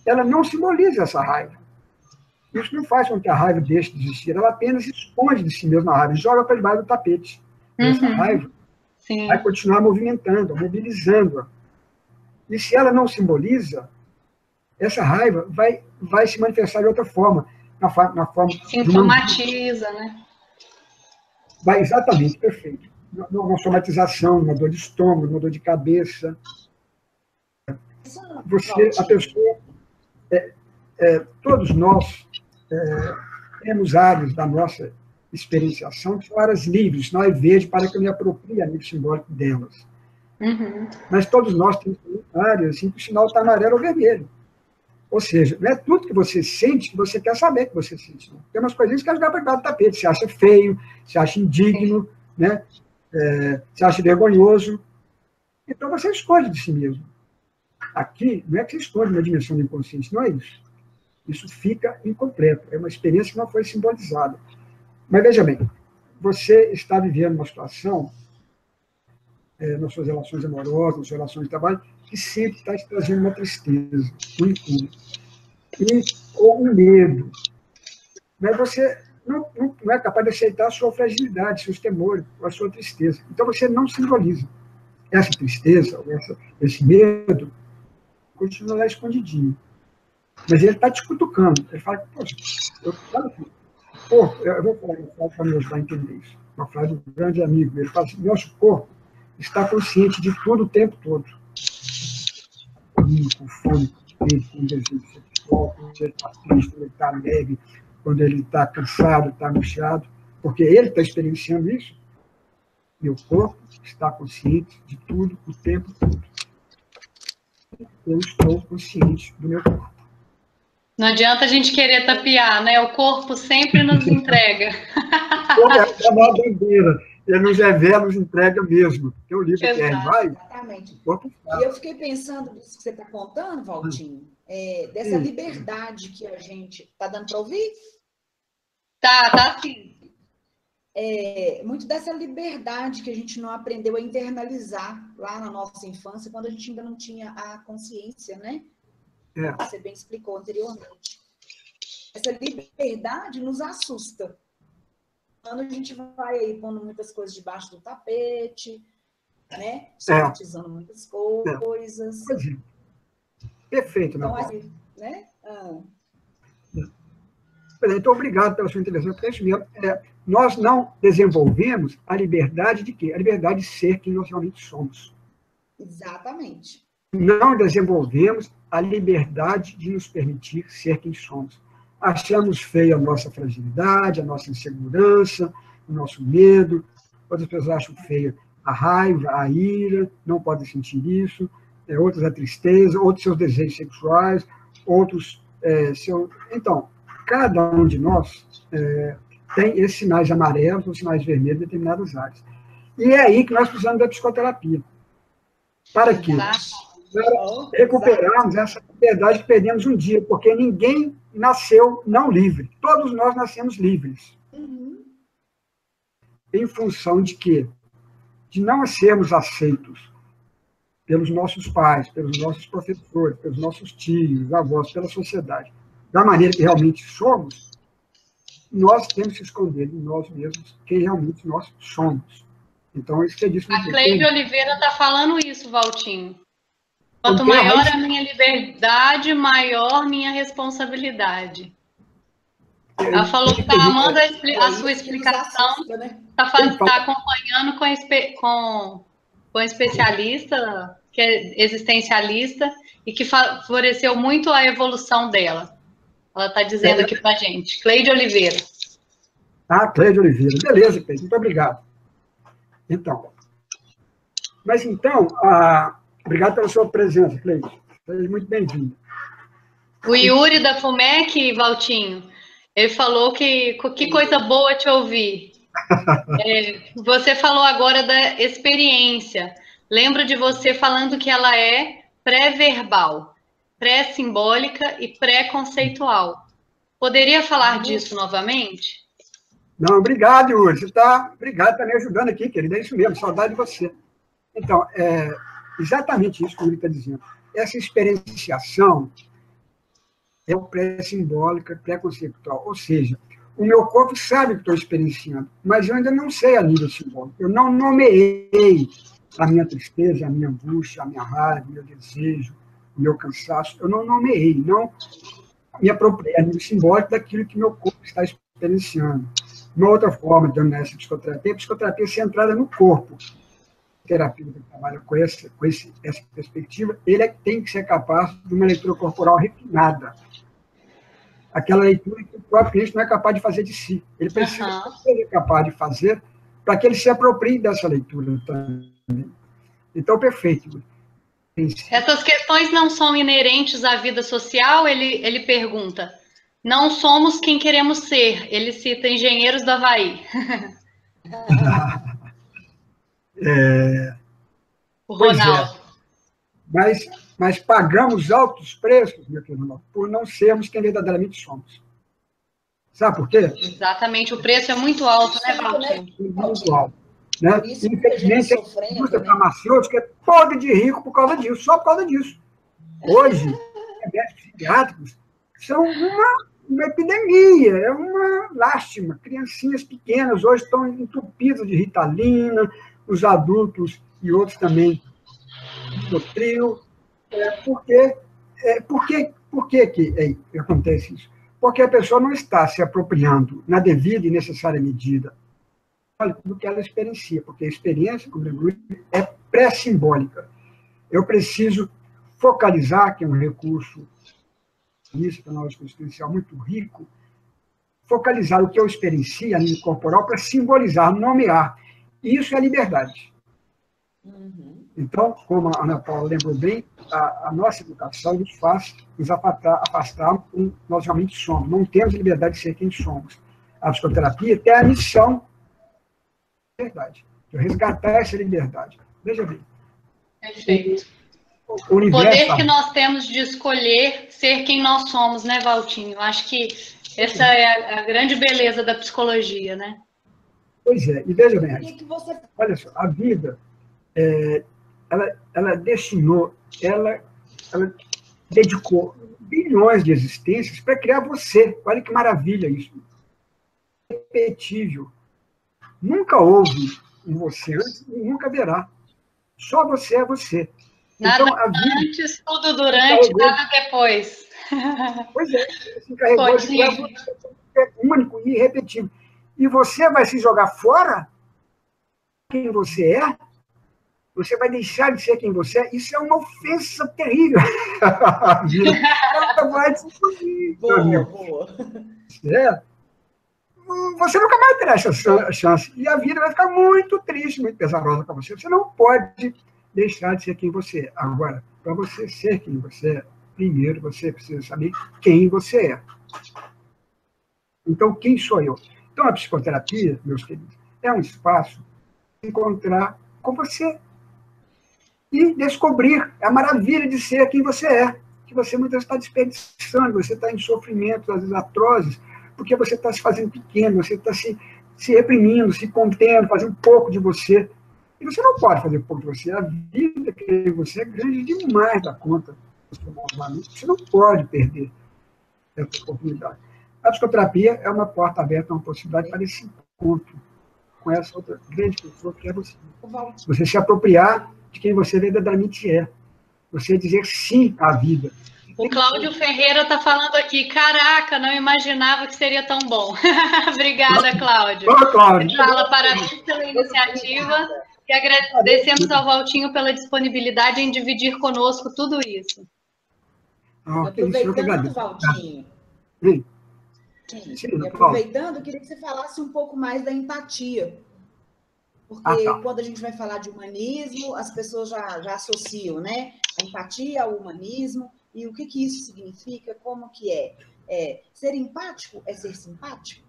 ela não simboliza essa raiva. Isso não faz com que a raiva deixe de existir, ela apenas esconde de si mesma a raiva, joga para debaixo do tapete. Essa raiva vai continuar movimentando, mobilizando-a. E se ela não simboliza, essa raiva vai se manifestar de outra forma, na forma sintomatiza, né? Vai, exatamente, perfeito. Uma somatização, uma dor de estômago, uma dor de cabeça. A pessoa, todos nós temos áreas da nossa experienciação que são áreas livres, sinal é verde para que eu me aproprie a nível simbólico delas. Mas todos nós temos áreas assim, que o sinal está amarelo ou vermelho. Ou seja, não é tudo que você sente que você quer saber que você sente. Não. Tem umas coisinhas que quer jogar para debaixo do tapete. Você acha feio, você acha indigno, né? Você acha vergonhoso. Então você esconde de si mesmo. Aqui, não é que você esconde uma dimensão do inconsciente, não é isso. Isso fica incompleto. É uma experiência que não foi simbolizada. Mas veja bem, você está vivendo uma situação, nas suas relações amorosas, nas suas relações de trabalho, que sempre está te trazendo uma tristeza, um incômodo, ou um medo. Mas você não é capaz de aceitar a sua fragilidade, seus temores, a sua tristeza. Então você não simboliza. Essa tristeza, esse medo, continua lá escondidinho. Mas ele está te cutucando. Ele fala, poxa, eu vou falar uma frase para me ajudar a entender isso. Uma frase de um grande amigo. Ele fala assim, nosso corpo está consciente de tudo o tempo todo. Com fome, com desejo sexual, quando ele está triste, quando ele está alegre, quando ele está cansado, está angustiado, porque ele está experienciando isso. Meu corpo está consciente de tudo o tempo todo. Eu estou consciente do meu corpo. Não adianta a gente querer tapear, né? O corpo sempre nos entrega. É uma bandeira. Ele nos revela, nos entrega mesmo. Tem um livro que vai. Exatamente. E eu fiquei pensando nisso que você está contando, Valtinho, dessa liberdade que a gente... Está dando para ouvir? Tá sim. Muito dessa liberdade que a gente não aprendeu a internalizar lá na nossa infância, quando a gente ainda não tinha a consciência, né? Você bem explicou anteriormente. Essa liberdade nos assusta. Quando a gente vai aí pondo muitas coisas debaixo do tapete, né? Somatizando muitas coisas. Perfeito, então, assim, né? Então, obrigado pela sua intervenção, porque é isso mesmo. Nós não desenvolvemos a liberdade de quê? A liberdade de ser quem nós realmente somos. Exatamente. Não desenvolvemos a liberdade de nos permitir ser quem somos. Achamos feia a nossa fragilidade, a nossa insegurança, o nosso medo. Outras pessoas acham feia a raiva, a ira, não podem sentir isso. Outras a tristeza, outros seus desejos sexuais, outros Então, cada um de nós tem esses sinais amarelos ou sinais vermelhos em determinadas áreas. E é aí que nós precisamos da psicoterapia. Para quê? Para recuperarmos essa liberdade que perdemos um dia, porque ninguém nasceu não livre. Todos nós nascemos livres. Em função de quê? De não sermos aceitos pelos nossos pais, pelos nossos professores, pelos nossos tios, avós, pela sociedade, da maneira que realmente somos, nós temos que esconder em nós mesmos quem realmente nós somos. Então, isso que é disso. A Cleide Oliveira está falando isso, Valtinho. Quanto maior a minha liberdade, maior minha responsabilidade. Ela falou que está amando a sua explicação, está acompanhando com um especialista, que é existencialista, e que favoreceu muito a evolução dela. Ela está dizendo aqui para a gente. Cleide Oliveira. Cleide Oliveira. Beleza, Cleide. Muito obrigado. Então. Obrigado pela sua presença, Cleide. Seja muito bem-vinda. O Yuri da FUMEC, Valtinho, ele falou que coisa boa te ouvir. Você falou agora da experiência. Lembro de você falando que ela é pré-verbal, pré-simbólica e pré-conceitual. Poderia falar disso novamente? Não, obrigado, Yuri. Obrigado por estar me ajudando aqui, querida. É isso mesmo, saudade de você. Então, exatamente isso que o Yuri está dizendo. Essa experienciação é o pré-simbólica, pré-conceitual. Ou seja, o meu corpo sabe que estou experienciando, mas eu ainda não sei a nível simbólico. Eu não nomeei a minha tristeza, a minha angústia, a minha raiva, o meu desejo, o meu cansaço. Eu não nomeei, não me apropriei a nível simbólico daquilo que meu corpo está experienciando. Uma outra forma de dominar essa psicoterapia é a psicoterapia centrada no corpo. O terapeuta que trabalha com essa perspectiva, ele tem que ser capaz de uma leitura corporal refinada. Aquela leitura que o próprio cliente não é capaz de fazer de si. Ele precisa ser capaz de fazer para que ele se aproprie dessa leitura também. Então, perfeito. Essas questões não são inerentes à vida social? Ele pergunta. Não somos quem queremos ser. Ele cita engenheiros do Havaí. O Ronaldo. Mas pagamos altos preços, meu querido, por não sermos quem verdadeiramente somos. Sabe por quê? Exatamente, o preço é muito alto, né, Valtinho? Muito alto. Né? Infelizmente, a indústria farmacêutica é toda de rico por causa disso, só por causa disso. Hoje, remédios psiquiátricos são uma epidemia, é uma lástima. Criancinhas pequenas hoje estão entupidas de Ritalina, os adultos e outros também do trio. Por que acontece isso? Porque a pessoa não está se apropriando na devida e necessária medida do que ela experiencia, porque a experiência, como lembrou, é pré-simbólica. Eu preciso focalizar, que é um recurso psicanalítico existencial muito rico, focalizar o que eu experiencio a nível corporal para simbolizar, nomear. E isso é a liberdade. Então, como a Ana Paula lembrou bem, a nossa educação nos faz nos afastar do que nós realmente somos. Não temos liberdade de ser quem somos. A psicoterapia tem a missão da liberdade, de resgatar essa liberdade. Veja bem. Perfeito. O poder que nós temos de escolher ser quem nós somos, né, Valtinho? Acho que essa é a grande beleza da psicologia, né? Pois é, e veja bem, olha só, a vida, ela destinou, ela dedicou bilhões de existências para criar você. Olha que maravilha isso. Repetível. Nunca houve em você antes e nunca haverá. Só você é você. Nada então, a vida, antes, tudo durante, nada depois. Pois é, se encarregou de criar você, é único e irrepetível. E você vai se jogar fora quem você é? Você vai deixar de ser quem você é? Isso é uma ofensa terrível. Vai se boa. Você nunca mais terá essa chance. E a vida vai ficar muito triste, muito pesarosa para você. Você não pode deixar de ser quem você é. Agora, para você ser quem você é, primeiro você precisa saber quem você é. Então, quem sou eu? Então, a psicoterapia, meus queridos, é um espaço de encontrar com você e descobrir a maravilha de ser quem você é, que você muitas vezes está desperdiçando, você está em sofrimentos, às vezes atrozes, porque você está se fazendo pequeno, você está se reprimindo, se contendo, fazendo pouco de você. E você não pode fazer pouco de você. A vida que você é grande demais da conta. Você não pode perder essa oportunidade. A psicoterapia é uma porta aberta, uma possibilidade para esse encontro com essa outra grande pessoa que é você. Você se apropriar de quem você verdadeiramente é. Você dizer sim à vida. O Cláudio Ferreira está falando aqui, caraca, não imaginava que seria tão bom. Obrigada, Cláudio. Ele fala, parabéns pela iniciativa e agradecemos ao Valtinho pela disponibilidade em dividir conosco tudo isso. Aproveitando, Valtinho. Sim, aproveitando, eu queria que você falasse um pouco mais da empatia. Porque quando a gente vai falar de humanismo, as pessoas já associam, né? A empatia ao humanismo. E o que isso significa? Como que é? Ser empático é ser simpático?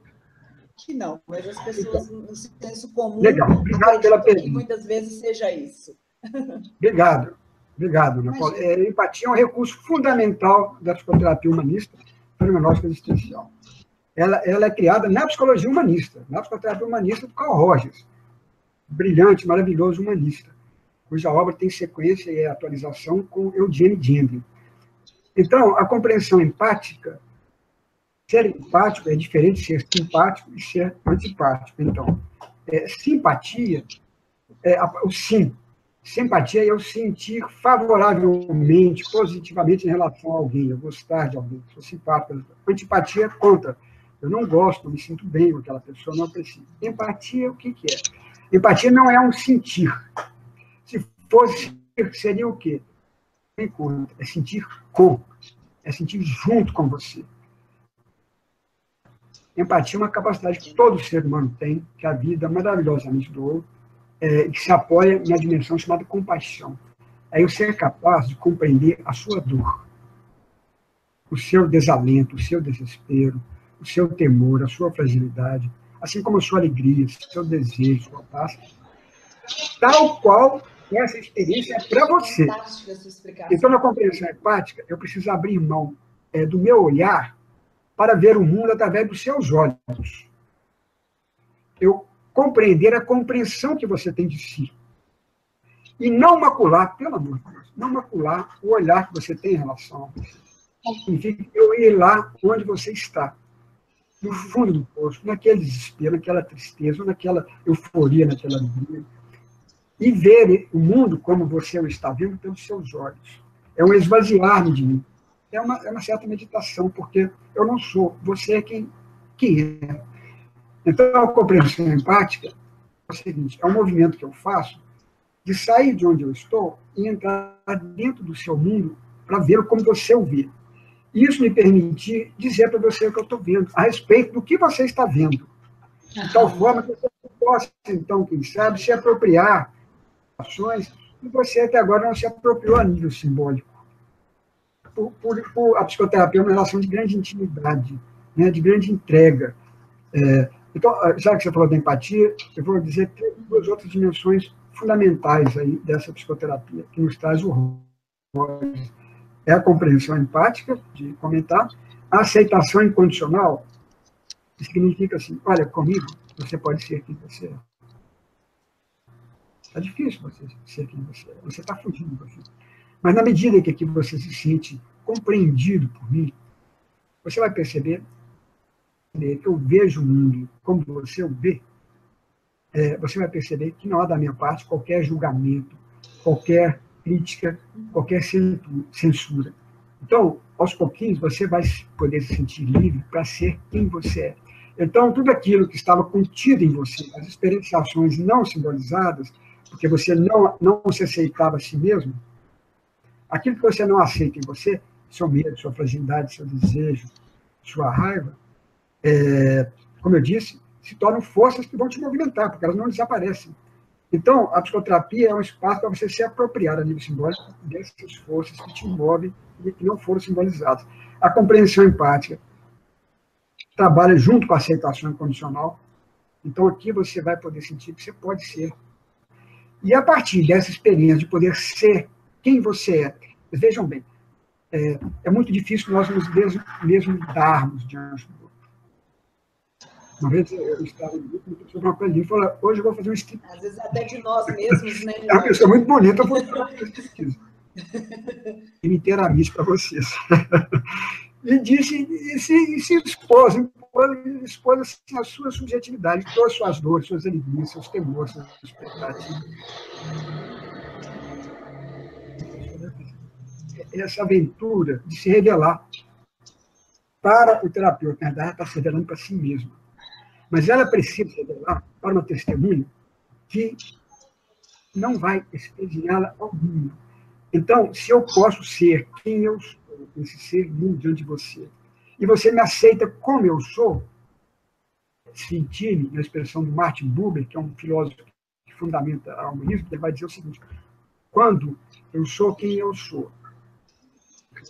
Que não, mas as pessoas, no senso comum, obrigado pela pergunta. Que muitas vezes seja isso. Obrigado, Ana Paula. Empatia é um recurso fundamental da psicoterapia humanista fenomenológica existencial. Ela é criada na psicologia humanista, na psicoterapia humanista do Carl Rogers, brilhante, maravilhoso humanista, cuja obra tem sequência e atualização com Eugene Gendlin. Então, a compreensão empática, ser empático é diferente de ser simpático e ser antipático. Então, simpatia o sim. Simpatia é eu sentir favoravelmente, positivamente em relação a alguém, eu gostar de alguém, sou simpático. Antipatia é contra. Eu não gosto, não me sinto bem com aquela pessoa, não aprecio. Empatia, o que é? Empatia não é um sentir. Se fosse, seria o quê? É sentir com, é sentir junto com você. Empatia é uma capacidade que todo ser humano tem, que a vida maravilhosamente doou, e que se apoia na dimensão chamada compaixão. É eu ser capaz de compreender a sua dor, o seu desalento, o seu desespero, o seu temor, a sua fragilidade, assim como a sua alegria, o seu desejo, sua paz, tal qual essa experiência é para você. Então, na compreensão empática, eu preciso abrir mão do meu olhar para ver o mundo através dos seus olhos. Eu compreender a compreensão que você tem de si. E não macular, pelo amor de Deus, não macular o olhar que você tem em relação a você. Significa eu ir lá onde você está, no fundo do poço, naquele desespero, naquela tristeza, naquela euforia, naquela alegria, e ver o mundo como você o está vendo pelos seus olhos. É um esvaziar-me de mim. É uma certa meditação, porque eu não sou, você é quem é. Então, a compreensão empática é o seguinte, é um movimento que eu faço de sair de onde eu estou e entrar dentro do seu mundo para ver como você o vê. E isso me permite dizer para você o que eu estou vendo, a respeito do que você está vendo. De tal forma que você possa, então, quem sabe, se apropriar de ações que você até agora não se apropriou a nível simbólico. Por a psicoterapia é uma relação de grande intimidade, né, de grande entrega. Então, já que você falou da empatia, eu vou dizer duas outras dimensões fundamentais aí dessa psicoterapia, que nos traz o Rogers. É a compreensão empática, de comentar, a aceitação incondicional, que significa assim, olha, comigo você pode ser quem você é. Está difícil você ser quem você é, você está fugindo de você. Mas na medida que aqui você se sente compreendido por mim, você vai perceber que eu vejo o mundo como você o vê, você vai perceber que não há da minha parte qualquer julgamento, qualquer crítica, qualquer censura. Então, aos pouquinhos, você vai poder se sentir livre para ser quem você é. Então, tudo aquilo que estava contido em você, as experienciações não simbolizadas, porque você não se aceitava a si mesmo, aquilo que você não aceita em você, seu medo, sua fragilidade, seu desejo, sua raiva, como eu disse, se tornam forças que vão te movimentar, porque elas não desaparecem. Então, a psicoterapia é um espaço para você se apropriar a nível simbólico dessas forças que te envolvem e que não foram simbolizadas. A compreensão empática trabalha junto com a aceitação incondicional. Então, aqui você vai poder sentir que você pode ser. E a partir dessa experiência de poder ser quem você é, vejam bem, é muito difícil nós nos mesmo diante do outro. Uma vez eu estava em grupo, uma pessoa falou e falou, hoje eu vou fazer um striptease. Às vezes até de nós mesmos, né? É uma pessoa muito bonita, eu vou fazer um striptease. Inteiramente para vocês. E disse, e se expôs assim, a sua subjetividade, todas as suas dores, suas alegrias, seus temores, suas expectativas. Essa aventura de se revelar para o terapeuta, na verdade, ela está se revelando para si mesma. Mas ela precisa se revelar para uma testemunha que não vai expediá-la alguma. Então, se eu posso ser quem eu sou, esse ser lindo diante de você, e você me aceita como eu sou, senti-me, na expressão do Martin Buber, que é um filósofo que fundamenta o humanismo, ele vai dizer o seguinte: quando eu sou quem eu sou,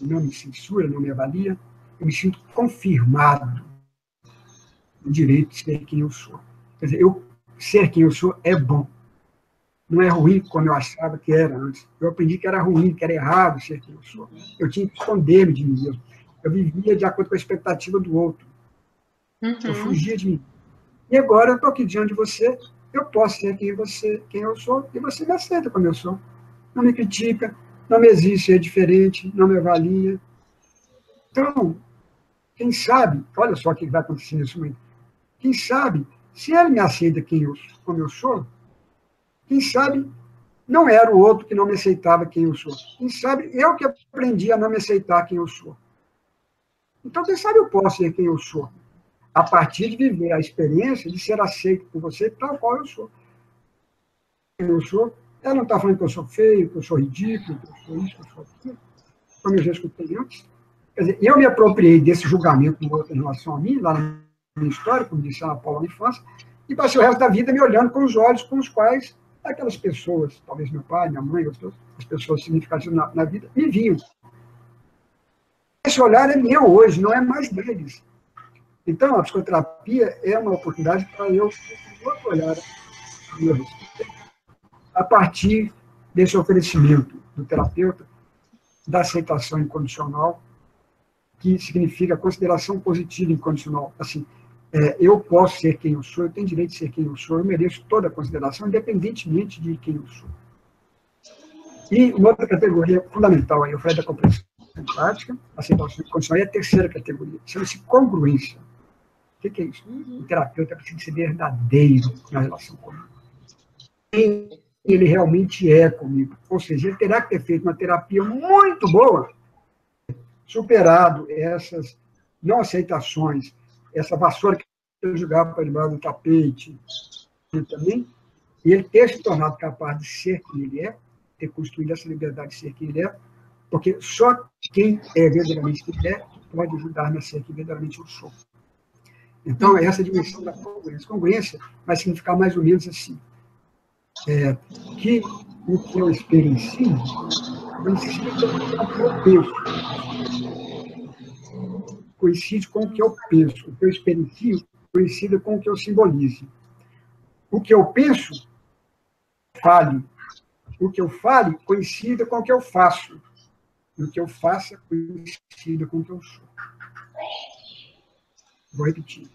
não me censura, não me avalia, eu me sinto confirmado no direito de ser quem eu sou. Quer dizer, eu ser quem eu sou é bom. Não é ruim como eu achava que era antes. Eu aprendi que era ruim, que era errado ser quem eu sou. Eu tinha que esconder-me de mim mesmo. Eu vivia de acordo com a expectativa do outro. Eu fugia de mim. E agora eu estou aqui diante de você, eu posso ser quem eu sou, e você me aceita como eu sou. Não me critica, não me exige ser diferente, não me avalia. Então, quem sabe, olha só o que vai acontecer nesse momento. Quem sabe, se ele me aceita como eu sou, quem sabe não era o outro que não me aceitava quem eu sou. Quem sabe eu que aprendi a não me aceitar quem eu sou. Então, quem sabe eu posso ser quem eu sou, a partir de viver a experiência de ser aceito por você tal qual eu sou. Quem eu sou, ela não está falando que eu sou feio, que eu sou ridículo, que eu sou isso, que eu sou aquilo, como eu já escutei antes. Quer dizer, eu me apropriei desse julgamento do outro em relação a mim, lá na minha história, como disse a Ana Paula na infância, e passei o resto da vida me olhando com os olhos com os quais aquelas pessoas, talvez meu pai, minha mãe, as pessoas significativas na vida, me viam. Esse olhar é meu hoje, não é mais deles. Então, a psicoterapia é uma oportunidade para eu ter outro olhar a meu respeito, a partir desse oferecimento do terapeuta, da aceitação incondicional, que significa consideração positiva e incondicional. Assim, eu posso ser quem eu sou, eu tenho direito de ser quem eu sou, eu mereço toda a consideração, independentemente de quem eu sou. E uma outra categoria fundamental, aí, eu falei da compreensão empática, aceitação incondicional, e a terceira categoria, chama-se congruência. O que é isso? O terapeuta precisa ser verdadeiro na relação comigo. Quem ele realmente é comigo. Ou seja, ele terá que ter feito uma terapia muito boa, superado essas não aceitações, essa vassoura que eu jogava para debaixo do tapete, também, e ele ter se tornado capaz de ser quem ele é, ter construído essa liberdade de ser quem ele é, porque só quem é verdadeiramente quem ele é pode ajudar-me a ser quem verdadeiramente eu sou. Então, essa dimensão da congruência. Congruência vai significar mais ou menos assim, que o que eu experiencio coincide com o que eu penso. O que eu experiencio coincide com o que eu simbolizo. O que eu penso, fale. O que eu fale coincida com o que eu faço. E o que eu faça coincida com o que eu sou. Vou repetir.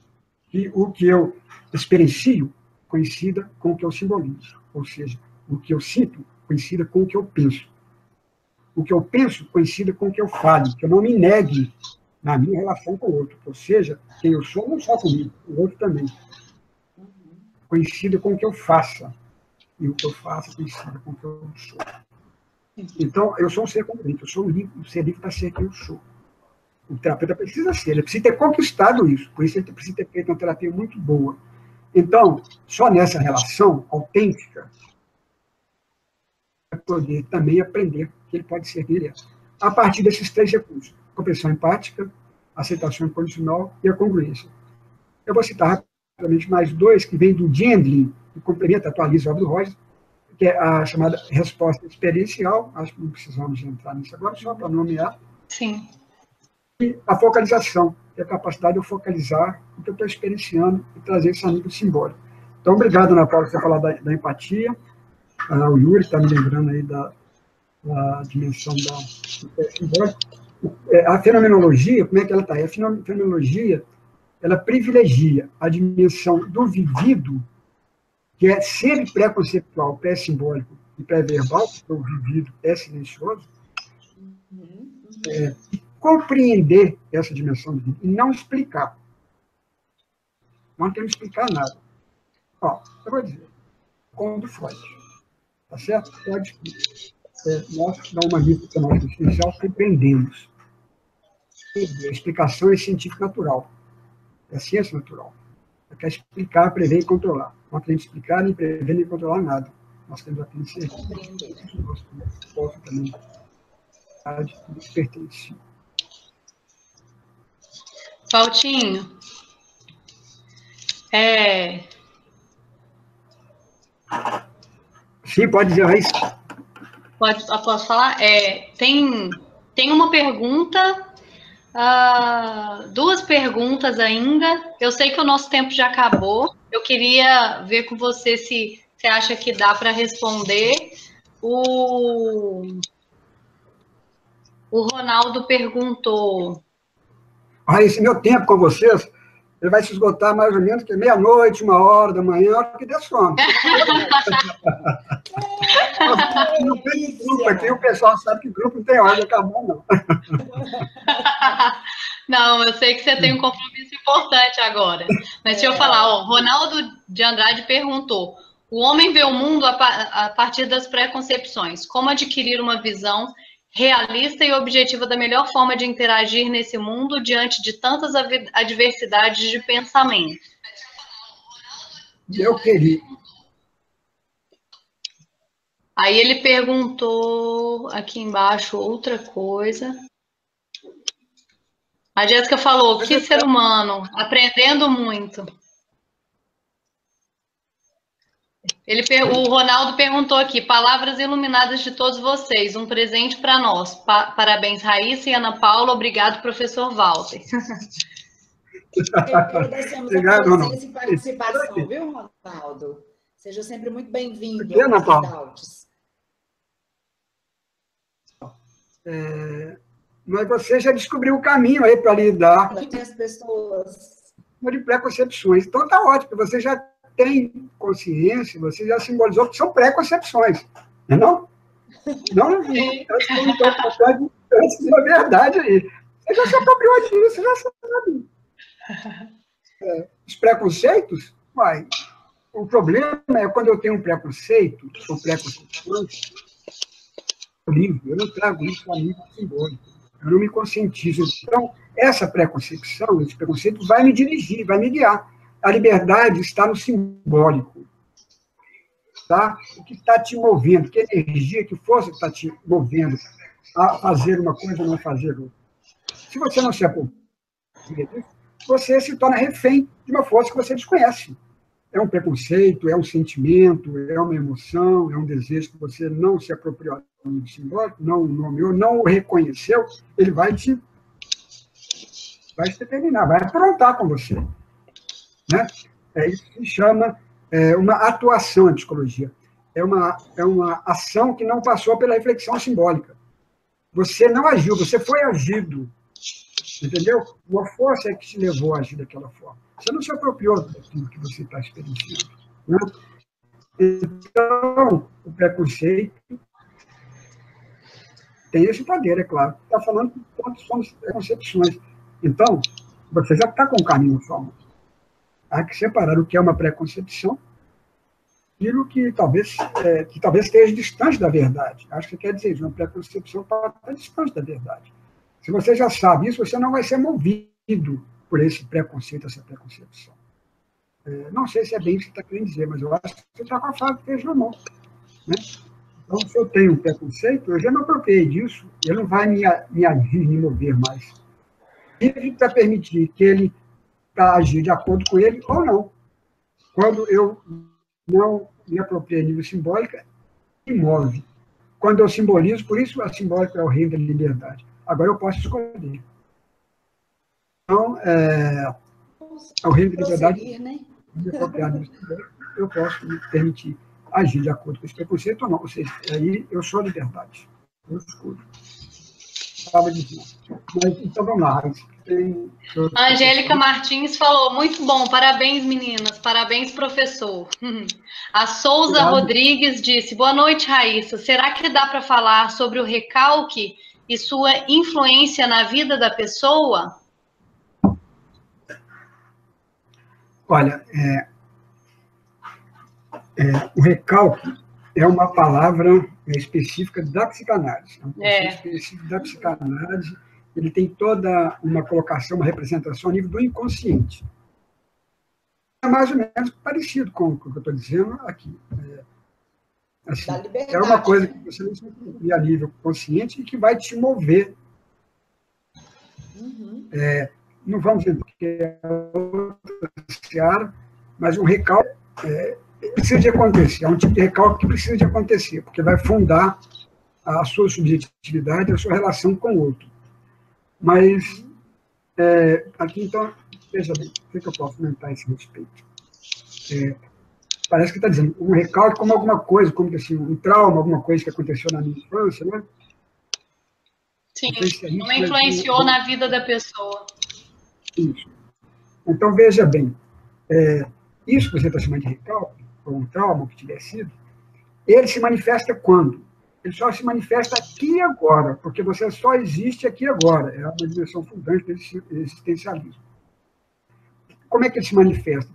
E o que eu experiencio coincida com o que eu simbolizo. Ou seja, o que eu sinto coincida com o que eu penso. O que eu penso coincida com o que eu falo. Que eu não me negue na minha relação com o outro. Ou seja, quem eu sou não só comigo, o outro também. Coincida com o que eu faça. E o que eu faço coincida com o que eu sou. Então, eu sou um ser congruente. Eu sou um ser livre para ser quem eu sou. O terapeuta precisa ser, ele precisa ter conquistado isso, por isso ele precisa ter feito uma terapia muito boa. Então, só nessa relação autêntica, vai poder também aprender que ele pode ser quem ele é. A partir desses três recursos, compreensão empática, aceitação incondicional e a congruência. Eu vou citar rapidamente mais dois que vêm do Gendlin, que complementa, atualiza a obra do Rogers, que é a chamada resposta experiencial, acho que não precisamos entrar nisso agora, só para nomear. Sim. E a focalização, que é a capacidade de eu focalizar o que eu estou experienciando e trazer isso a nível simbólico. Então, obrigado, Ana Paula, por você falar da empatia. O Yuri está me lembrando aí da dimensão do simbólico. A fenomenologia, como é que ela está? A fenomenologia, ela privilegia a dimensão do vivido, que é sempre pré-conceptual, pré-simbólico e pré-verbal, porque o vivido é silencioso, compreender essa dimensão do vivido e não explicar. Não temos que explicar nada. Ó, eu vou dizer, como do Freud, tá certo? Freud explica. Nós, da humanista canônica existencial, compreendemos. A explicação é científica natural, é ciência natural. Ela quer explicar, prever e controlar. Não queremos explicar, nem prever, nem controlar nada. Nós queremos apenas ser. Nós posso também nos pertence. Valtinho, Sim, pode dizer, Raíssa. Posso falar? Tem uma pergunta, duas perguntas ainda. Eu sei que o nosso tempo já acabou. Eu queria ver com você se você acha que dá para responder. O Ronaldo perguntou... Raíssa, meu tempo com vocês, ele vai se esgotar mais ou menos que meia-noite, 1h da manhã, porque der sono. Não tem grupo aqui, o pessoal sabe que grupo não tem hora de acabar, não. Não, eu sei que você tem um compromisso importante agora. Mas deixa eu falar, ó, Ronaldo de Andrade perguntou: o homem vê o mundo a partir das preconcepções. Como adquirir uma visão realista e objetiva da melhor forma de interagir nesse mundo diante de tantas adversidades de pensamento? Eu queria. Aí ele perguntou aqui embaixo outra coisa. A Jéssica falou: que ser humano, aprendendo muito. O Ronaldo perguntou aqui: palavras iluminadas de todos vocês, um presente para nós. Parabéns, Raíssa e Ana Paula. Obrigado, professor Walter. Agradecemos a presença e participação, viu, Ronaldo? Seja sempre muito bem-vindo. Ana Paula. Mas você já descobriu o caminho aí para lidar com as pessoas de preconcepções. Então está ótimo, você já tem consciência, você já simbolizou que são preconcepções, não? Não, antes da verdade aí. Você já se apropriou disso, você já sabe. Os preconceitos, o problema é quando eu tenho um preconceito, ou preconcepções, eu não trago isso a nível simbólico, eu não me conscientizo. Então, essa preconcepção, esse preconceito vai me dirigir, vai me guiar. A liberdade está no simbólico. Tá? O que está te movendo, que energia, que força está te movendo a fazer uma coisa ou não fazer outra. Se você não se apropria disso, você se torna refém de uma força que você desconhece. É um preconceito, é um sentimento, é uma emoção, é um desejo que você não se apropriou do simbólico, não o nomeou, não o reconheceu, ele vai te determinar, vai aprontar com você. Né? Isso se chama uma atuação em psicologia. É uma ação que não passou pela reflexão simbólica. Você não agiu, você foi agido. Entendeu? Uma força é que te levou a agir daquela forma. Você não se apropriou daquilo que você está experienciando. Né? Então, o preconceito tem esse poder, é claro. Está falando que todos somos preconcepções. Então, você já está com o caminho na sua mão. Há que separar o que é uma preconcepção e o que talvez esteja distante da verdade. Acho que quer dizer isso, uma preconcepção pode estar distante da verdade. Se você já sabe isso, você não vai ser movido por esse preconceito, essa preconcepção. Não sei se é bem isso que você está querendo dizer, mas eu acho que você está com a frase que na mão. Né? Então, se eu tenho um preconceito, eu já me apropriei disso, ele não vai me agir, me mover mais. E para permitir que ele agir de acordo com ele ou não. Quando eu não me apropriei a nível simbólico, move. Quando eu simbolizo, por isso a simbólica é o reino da liberdade. Agora eu posso escolher. Então, o reino da liberdade, né? Eu posso me permitir agir de acordo com esse preconceito ou não. Ou seja, aí eu sou a liberdade. Eu escolho. Mas, então, vamos lá. A Angélica Martins falou, muito bom, parabéns, meninas, parabéns, professor. A Souza Rodrigues disse, boa noite, Raíssa, será que dá para falar sobre o recalque e sua influência na vida da pessoa? Olha, o recalque é uma palavra específica da psicanálise. É um conceito específico da psicanálise. Ele tem toda uma colocação, uma representação a nível do inconsciente. É mais ou menos parecido com o que eu estou dizendo aqui. Assim, é uma coisa que você não se a nível consciente e que vai te mover. Uhum. Não vamos dizer que é outra seara, mas um recalque precisa de acontecer. É um tipo de recalque que precisa de acontecer, porque vai fundar a sua subjetividade, a sua relação com o outro. Mas, aqui, então, veja bem, o que eu posso comentar a esse respeito? Parece que está dizendo um recalque como alguma coisa, como assim, um trauma, alguma coisa que aconteceu na minha infância, né? Sim, não influenciou na vida da pessoa. Isso. Então, veja bem, isso que você está chamando de recalque, ou um trauma, que tiver sido, ele se manifesta quando? Ele só se manifesta aqui e agora, porque você só existe aqui e agora. É uma dimensão fundante desse existencialismo. Como é que ele se manifesta?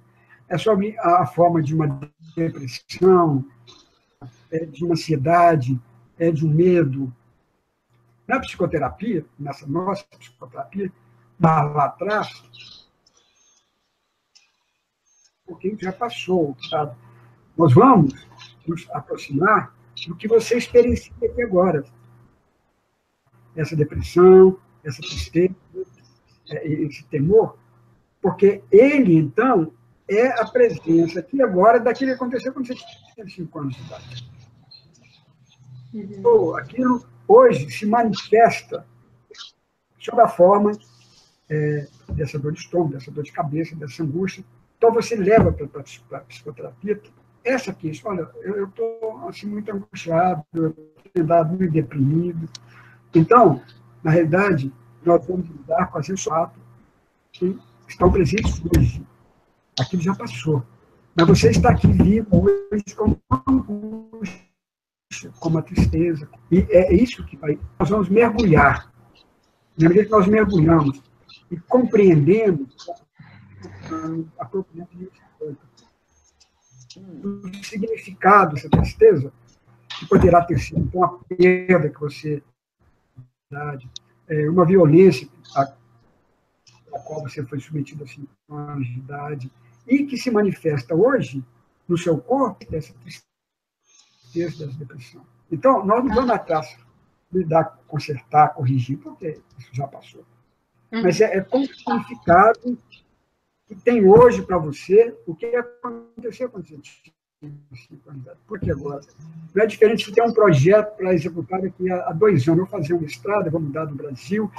É sobre a forma de uma depressão, de uma ansiedade, de um medo. Na psicoterapia, nessa nossa psicoterapia, lá atrás, porque já passou, sabe? Nós vamos nos aproximar do que você experiencia aqui agora. Essa depressão, essa tristeza, esse temor, porque ele, então, é a presença aqui agora daquilo que aconteceu quando você tinha 5 anos de idade. Então, aquilo hoje se manifesta sob a forma dessa dor de estômago, dessa dor de cabeça, dessa angústia. Então, você leva para a psicoterapia essa aqui, olha, eu estou assim, muito angustiado, eu tenho andado muito deprimido. Então, na realidade, nós vamos lidar com esses fatos que estão presentes hoje. Aquilo já passou. Mas você está aqui vivo hoje com uma angústia, com uma tristeza. E é isso que nós vamos mergulhar. Na medida que nós mergulhamos e compreendemos apropriadamente o significado dessa tristeza, que poderá ter sido então, uma perda que você... uma violência a qual você foi submetido a 5 anos de idade, e que se manifesta hoje no seu corpo, dessa tristeza, dessa depressão. Então, nós não vamos atrás lidar, consertar, corrigir, porque isso já passou. Mas como significado que tem hoje para você o que aconteceu quando você tinha 5 anos de idade. Por que agora? Não é diferente de ter um projeto para executar daqui a 2 anos. Eu vou fazer uma estrada, vou mudar do Brasil.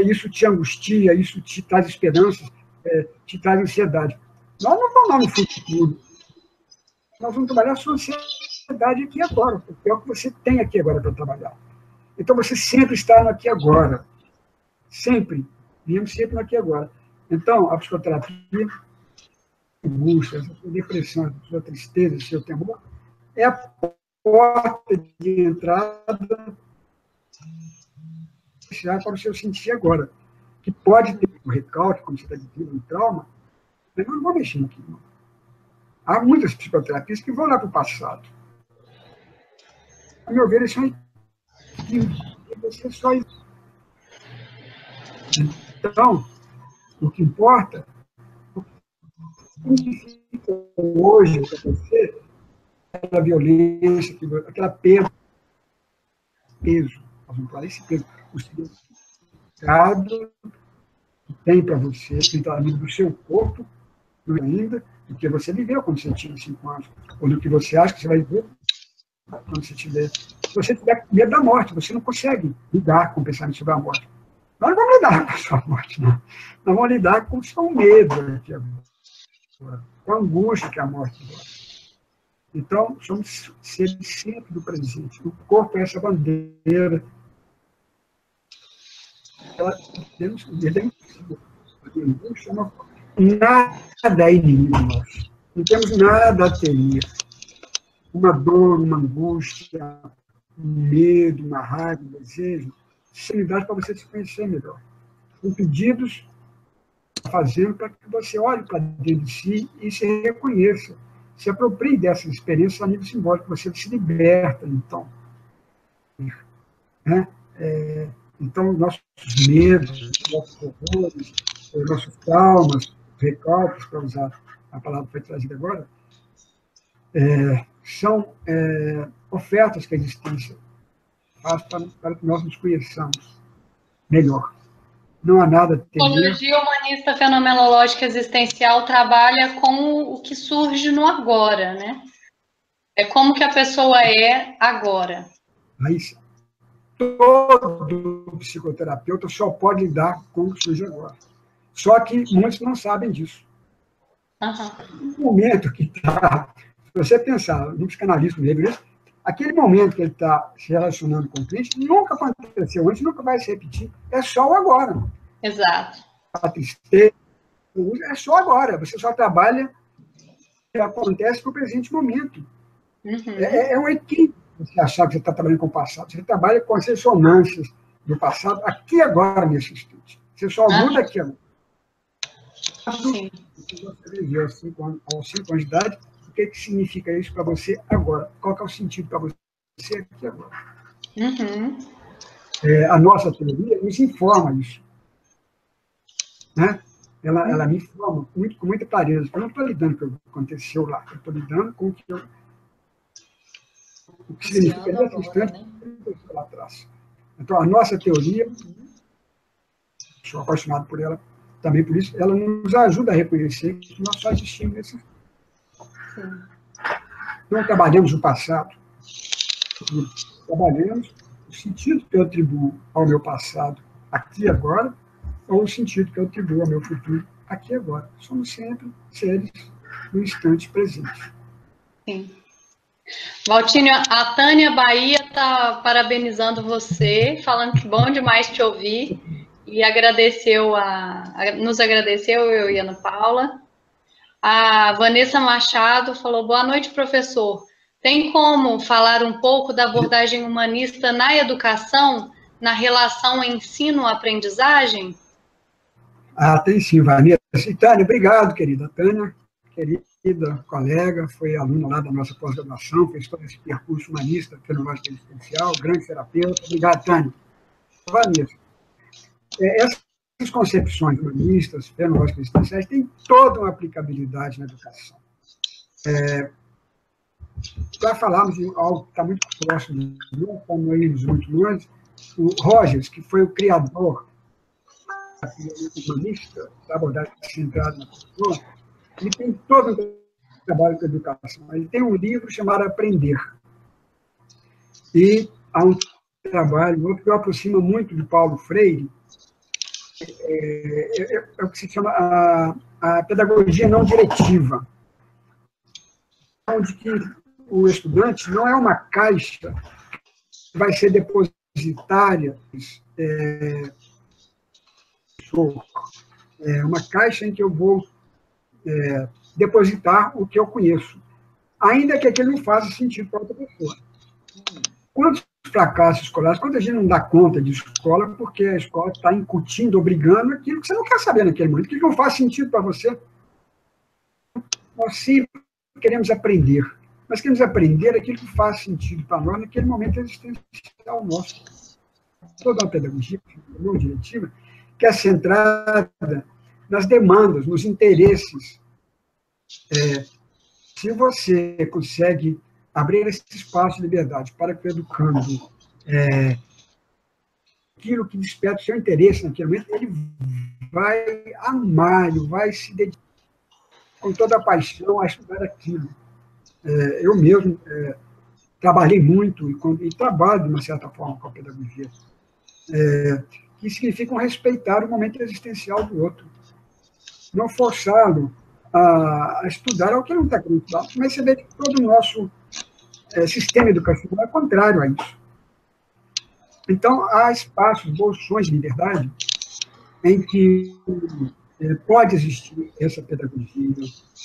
Isso te angustia, isso te traz esperanças, te traz ansiedade. Nós não vamos lá no futuro. Nós vamos trabalhar a sua ansiedade aqui agora, porque é o que você tem aqui agora para trabalhar. Então, você sempre está no aqui agora. Sempre. Viemos sempre no aqui agora. Então, a psicoterapia, a angústia, a sua depressão, a sua tristeza, o seu temor, é a porta de entrada para o seu sentir agora. Que pode ter um recalque, como você está dizendo, um trauma, mas eu não vou mexer naquilo. Não. Há muitas psicoterapias que vão lá para o passado. A meu ver, eles são equívocos. Você só... Então, o que importa o que fica hoje para você, aquela violência, aquela perda, peso, nós vamos falar esse peso, o significado que tem para você, que está ali do seu corpo, ainda, do que você viveu quando você tinha 5 anos, ou do que você acha que você vai viver quando você tiver. Se você tiver medo da morte, você não consegue lidar com o pensamento sobre a morte. Nós não vamos lidar com a sua morte, não. Nós vamos lidar com o seu medo aqui agora, com a angústia que a morte dá. Então, somos seres sempre do presente. O corpo é essa bandeira. Nada é inimigo nosso. Não temos nada a temer. Uma dor, uma angústia, um medo, uma raiva, um desejo, sinalidade para você se conhecer melhor. Com pedidos fazendo para que você olhe para dentro de si e se reconheça, se aproprie dessas experiências a nível simbólico, você se liberta, então. Né? Então, nossos medos, nossos horrores, nossos traumas, recalques, para usar a palavra que foi trazida agora, são ofertas que a existência faz para que nós nos conheçamos melhor. Não há nada a temer. A psicologia humanista fenomenológica existencial trabalha com o que surge no agora, né? É como que a pessoa é agora. Aí, todo psicoterapeuta só pode lidar com o que surge agora. Só que muitos não sabem disso. Uhum. No momento que está... Se você pensar no psicanalista negro, aquele momento que ele está se relacionando com o cliente nunca aconteceu antes, nunca vai se repetir. É só o agora. Exato. A tristeza é só agora. Você só trabalha o que acontece no presente momento. Uhum. É um equívoco você achar que você está trabalhando com o passado. Você trabalha com as ressonâncias do passado aqui agora, nesse instante. Você só muda aqui agora. Sim. Você viveu aos 5 anos de idade. O que significa isso para você agora? Qual que é o sentido para você aqui agora? Uhum. A nossa teoria nos informa isso. Né? Ela me informa com muita clareza. Eu não estou lidando com o que aconteceu lá. Eu estou lidando com o que significa nesse instante lá atrás. Então, a nossa teoria, sou apaixonado por ela, também por isso, ela nos ajuda a reconhecer que nós só existimos nesse instante. Não trabalhamos o passado, trabalhamos o sentido que eu atribuo ao meu passado aqui e agora, ou o sentido que eu atribuo ao meu futuro aqui e agora. Somos sempre seres no instante presente. Sim. Valtinho, a Tânia Bahia está parabenizando você, falando que bom demais te ouvir, e nos agradeceu, eu e a Ana Paula. A Vanessa Machado falou, boa noite, professor. Tem como falar um pouco da abordagem humanista na educação, na relação ensino-aprendizagem? Tem sim, Vanessa. E Tânia, obrigado, querida. Tânia, querida colega, foi aluna lá da nossa pós-graduação, fez todo esse percurso humanista, fenomenológico existencial, grande terapeuta. Obrigado, Tânia. Vanessa, essas concepções humanistas, fenomenológicas existenciais, têm toda uma aplicabilidade na educação. Já falamos de algo que está muito próximo, não como irmos muito longe, o Rogers, que foi o criador humanista, da abordagem centrada na pessoa, ele tem todo um trabalho com a educação. Ele tem um livro chamado Aprender. E há um trabalho, outro que aproxima muito de Paulo Freire, é o que se chama a pedagogia não diretiva, onde que o estudante não é uma caixa que vai ser depositária, é uma caixa em que eu vou depositar o que eu conheço, ainda que aquilo não faça sentido para outra pessoa. Quantos fracassos escolares, quanta gente não dá conta de escola porque a escola está incutindo, obrigando aquilo que você não quer saber naquele momento, que não faz sentido para você. Nós sempre queremos aprender, mas queremos aprender aquilo que faz sentido para nós naquele momento existencial nosso. Toda uma pedagogia não diretiva que é centrada nas demandas, nos interesses. Se você consegue abrir esse espaço de liberdade para que o educando aquilo que desperta o seu interesse naquele momento, ele vai amar, ele vai se dedicar com toda a paixão a estudar aquilo. Eu mesmo trabalhei muito e trabalho, de uma certa forma, com a pedagogia, que significam respeitar o momento existencial do outro. Não forçá-lo a estudar o que ele não está querendo estudar, mas você vê que todo o nosso sistema educacional é contrário a isso. Então, há espaços, bolsões de liberdade, em que pode existir essa pedagogia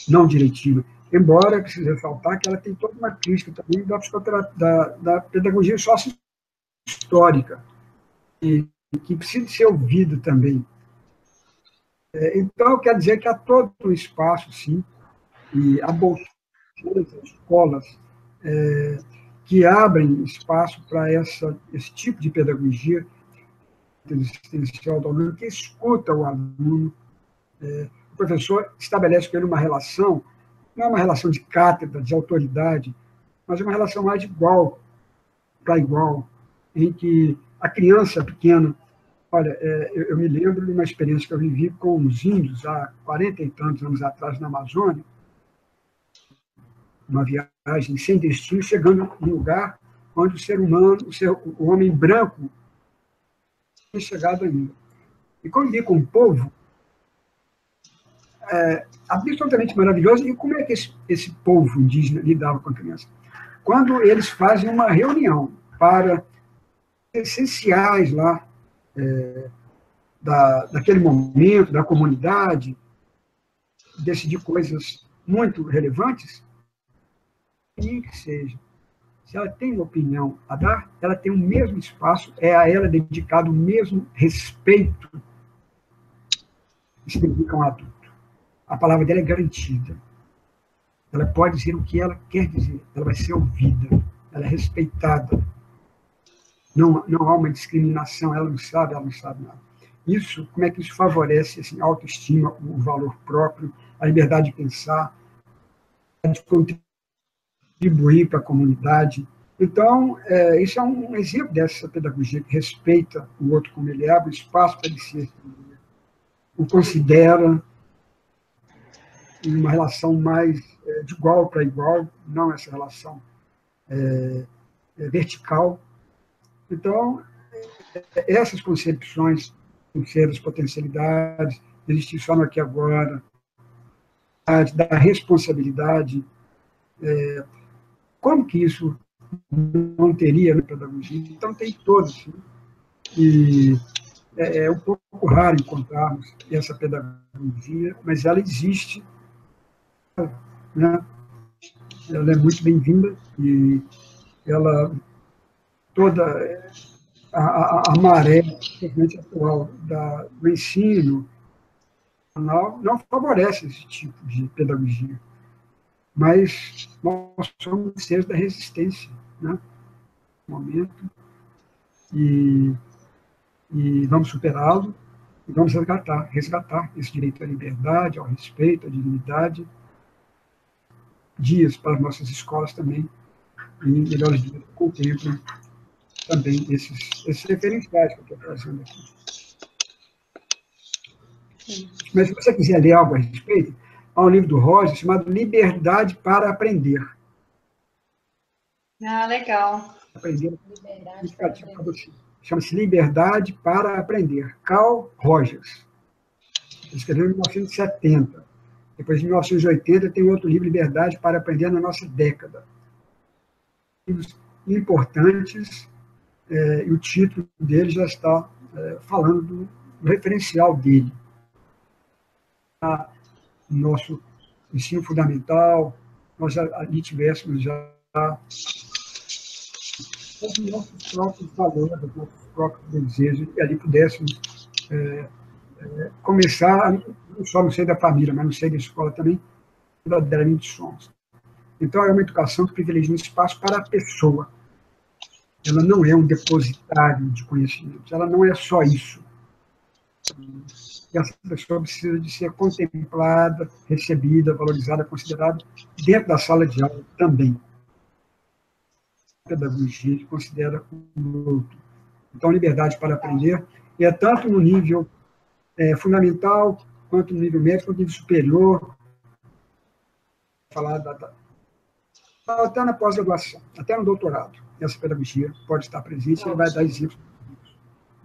não diretiva, embora precise ressaltar que ela tem toda uma crítica também da pedagogia sócio-histórica, que precisa ser ouvida também. Então, quer dizer que há todo um espaço, sim, e há bolsões, escolas, que abrem espaço para esse tipo de pedagogia existencial do aluno, que escuta o aluno. O professor estabelece com ele uma relação, não é uma relação de cátedra, de autoridade, mas é uma relação mais de igual para igual, em que a criança pequena... Olha, eu me lembro de uma experiência que eu vivi com os índios há 40 e tantos anos atrás na Amazônia, uma viagem sem destino, chegando em um lugar onde o ser humano, o homem branco, não tinha chegado ainda. E convivi com um povo absolutamente maravilhoso. E como é que esse povo indígena lidava com a criança? Quando eles fazem uma reunião para essenciais lá, daquele momento, da comunidade, decidir coisas muito relevantes, e que seja, se ela tem uma opinião a dar, ela tem o mesmo espaço, é a ela dedicado o mesmo respeito que se dedica a um adulto. A palavra dela é garantida. Ela pode dizer o que ela quer dizer, ela vai ser ouvida, ela é respeitada. Não há uma discriminação, ela não sabe nada. Isso, como é que isso favorece assim, a autoestima, o valor próprio, a liberdade de pensar, de contribuir para a comunidade. Então, isso é um exemplo dessa pedagogia que respeita o outro como ele é, abre espaço para ele ser, o considera uma relação mais de igual para igual, não essa relação vertical. Então, essas concepções das potencialidades, existir só no aqui e agora, da responsabilidade, como que isso não teria na pedagogia? Então, tem todos. Né? E é um pouco raro encontrarmos essa pedagogia, mas ela existe, né? Ela é muito bem-vinda e ela, toda a maré atual do ensino não favorece esse tipo de pedagogia. Mas nós somos seres da resistência, né? No momento, e vamos superá-lo, e vamos resgatar esse direito à liberdade, ao respeito, à dignidade, dias para as nossas escolas também, e melhores dias que contemplam também esses referenciais que eu estou trazendo aqui. Mas se você quiser ler algo a respeito, há um livro do Roger chamado Liberdade para Aprender. Ah, legal. Aprender. Chama-se Liberdade para Aprender. Carl Rogers. Ele escreveu em 1970. Depois, em 1980, tem outro livro, Liberdade para Aprender na Nossa Década. Livros importantes, e o título dele já está falando do referencial dele. No nosso ensino fundamental, nós ali tivéssemos já os nossos próprios valores, os nossos próprios desejos, e ali pudéssemos começar, não só no seio da família, mas no seio da escola também, verdadeiramente somos. Então, é uma educação que privilegia um espaço para a pessoa. Ela não é um depositário de conhecimentos, ela não é só isso. E essa pessoa precisa de ser contemplada, recebida, valorizada, considerada dentro da sala de aula também. A pedagogia que considera o outro. Então, liberdade para aprender, e é tanto no nível fundamental, quanto no nível médio, quanto no nível superior. Falar até na pós-graduação, até no doutorado. Essa pedagogia pode estar presente, ele vai dar exemplos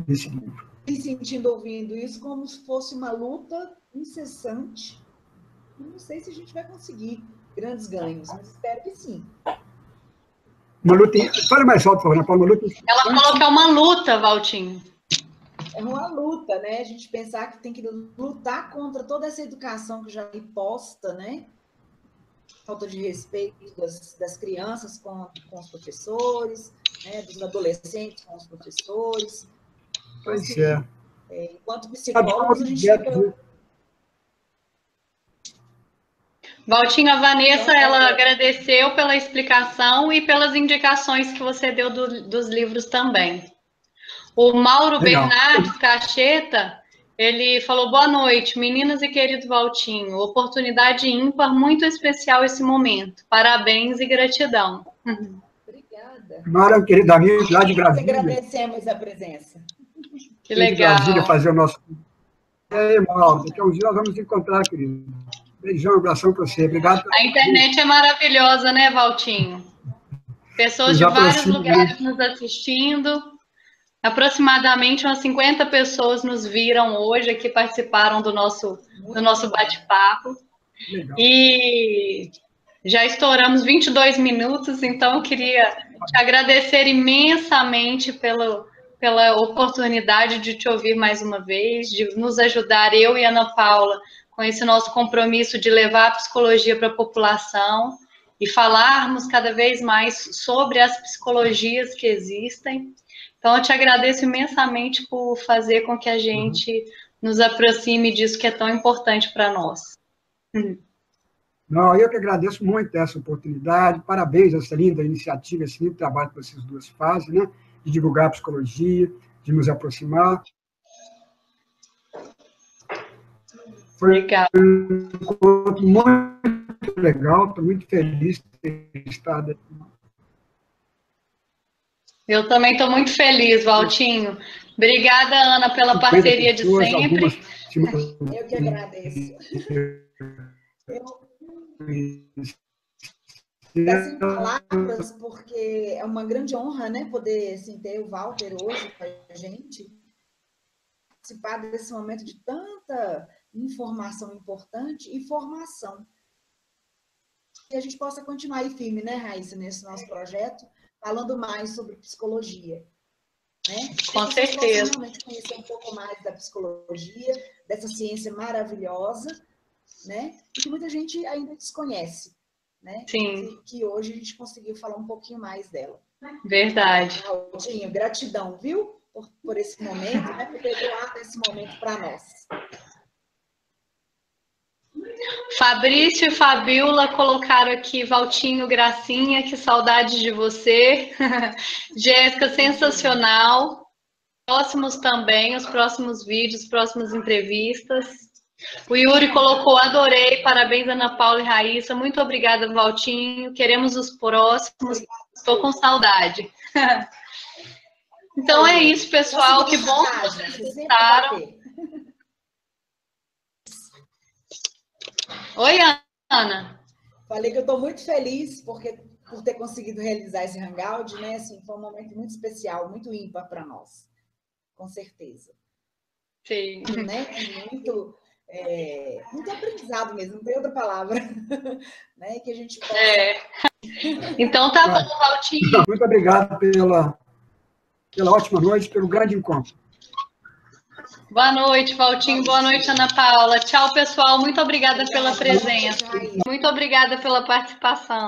desse livro. Me sentindo ouvindo isso como se fosse uma luta incessante. Não sei se a gente vai conseguir grandes ganhos, mas espero que sim. Uma luta... Fale mais alto, por favor. Uma luta... Ela falou que é uma luta, Valtinho. É uma luta, né? A gente pensar que tem que lutar contra toda essa educação que já é imposta, né? Falta de respeito das crianças com os professores, né? Dos adolescentes com os professores. Então, Pois assim, é. Enquanto psicólogos, a gente fica... Valtinho, a Vanessa, ela agradeceu pela explicação e pelas indicações que você deu dos livros também. O Mauro Bernardes Cacheta, ele falou, boa noite, meninas e querido Valtinho, oportunidade ímpar, muito especial esse momento. Parabéns e gratidão. Obrigada. Mara, querido amigo, lá de Brasília. Agradecemos a presença. Que legal. De Brasília fazer o nosso... E aí, Mauro, daqui a uns dias nós vamos nos encontrar, querido. Beijão, abração para você. Obrigado. A internet é maravilhosa, né, Valtinho? Pessoas de vários lugares nos assistindo. Aproximadamente umas 50 pessoas nos viram hoje, aqui participaram do nosso bate-papo. E já estouramos 22 minutos, então eu queria te agradecer imensamente pela oportunidade de te ouvir mais uma vez, de nos ajudar, eu e Ana Paula, com esse nosso compromisso de levar a psicologia para a população e falarmos cada vez mais sobre as psicologias que existem. Então, eu te agradeço imensamente por fazer com que a gente nos aproxime disso que é tão importante para nós. Não, eu que agradeço muito essa oportunidade. Parabéns a essa linda iniciativa, esse lindo trabalho que vocês duas fazem, né? De divulgar a psicologia, de nos aproximar. Foi um encontro muito legal, estou muito feliz de ter estado aqui. Eu também estou muito feliz, Valtinho. Obrigada, Ana, pela parceria de sempre. Eu que agradeço. Sem palavras, porque é uma grande honra, né, poder assim, ter o Walter hoje com a gente, participar desse momento de tanta informação importante e formação. E a gente possa continuar aí firme, né, Raíssa, nesse nosso projeto, falando mais sobre psicologia. Né? Com certeza. Realmente conhecer um pouco mais da psicologia, dessa ciência maravilhosa, né? E que muita gente ainda desconhece, né? Sim. Que hoje a gente conseguiu falar um pouquinho mais dela. Verdade. Claudinho, gratidão, viu? Por esse momento, né? Por ter doado esse momento para nós. Fabrício e Fabiola colocaram aqui, Valtinho, gracinha, que saudade de você. Jéssica, sensacional. Próximos também, os próximos vídeos, próximas entrevistas. O Yuri colocou, adorei, parabéns Ana Paula e Raíssa, muito obrigada, Valtinho, queremos os próximos, estou com saudade. Então é isso, pessoal, que bom que vocês gostaram. Oi, Ana. Falei que eu estou muito feliz por ter conseguido realizar esse hangout, né? Assim, foi um momento muito especial, muito ímpar para nós, com certeza. Sim. Né? Muito aprendizado mesmo, não tem outra palavra, né? Que a gente possa... Então tá bom, Valtinho. Muito obrigado pela ótima noite, pelo grande encontro. Boa noite, Valtinho. Boa noite, Ana Paula. Tchau, pessoal. Muito obrigada pela presença. Muito obrigada pela participação.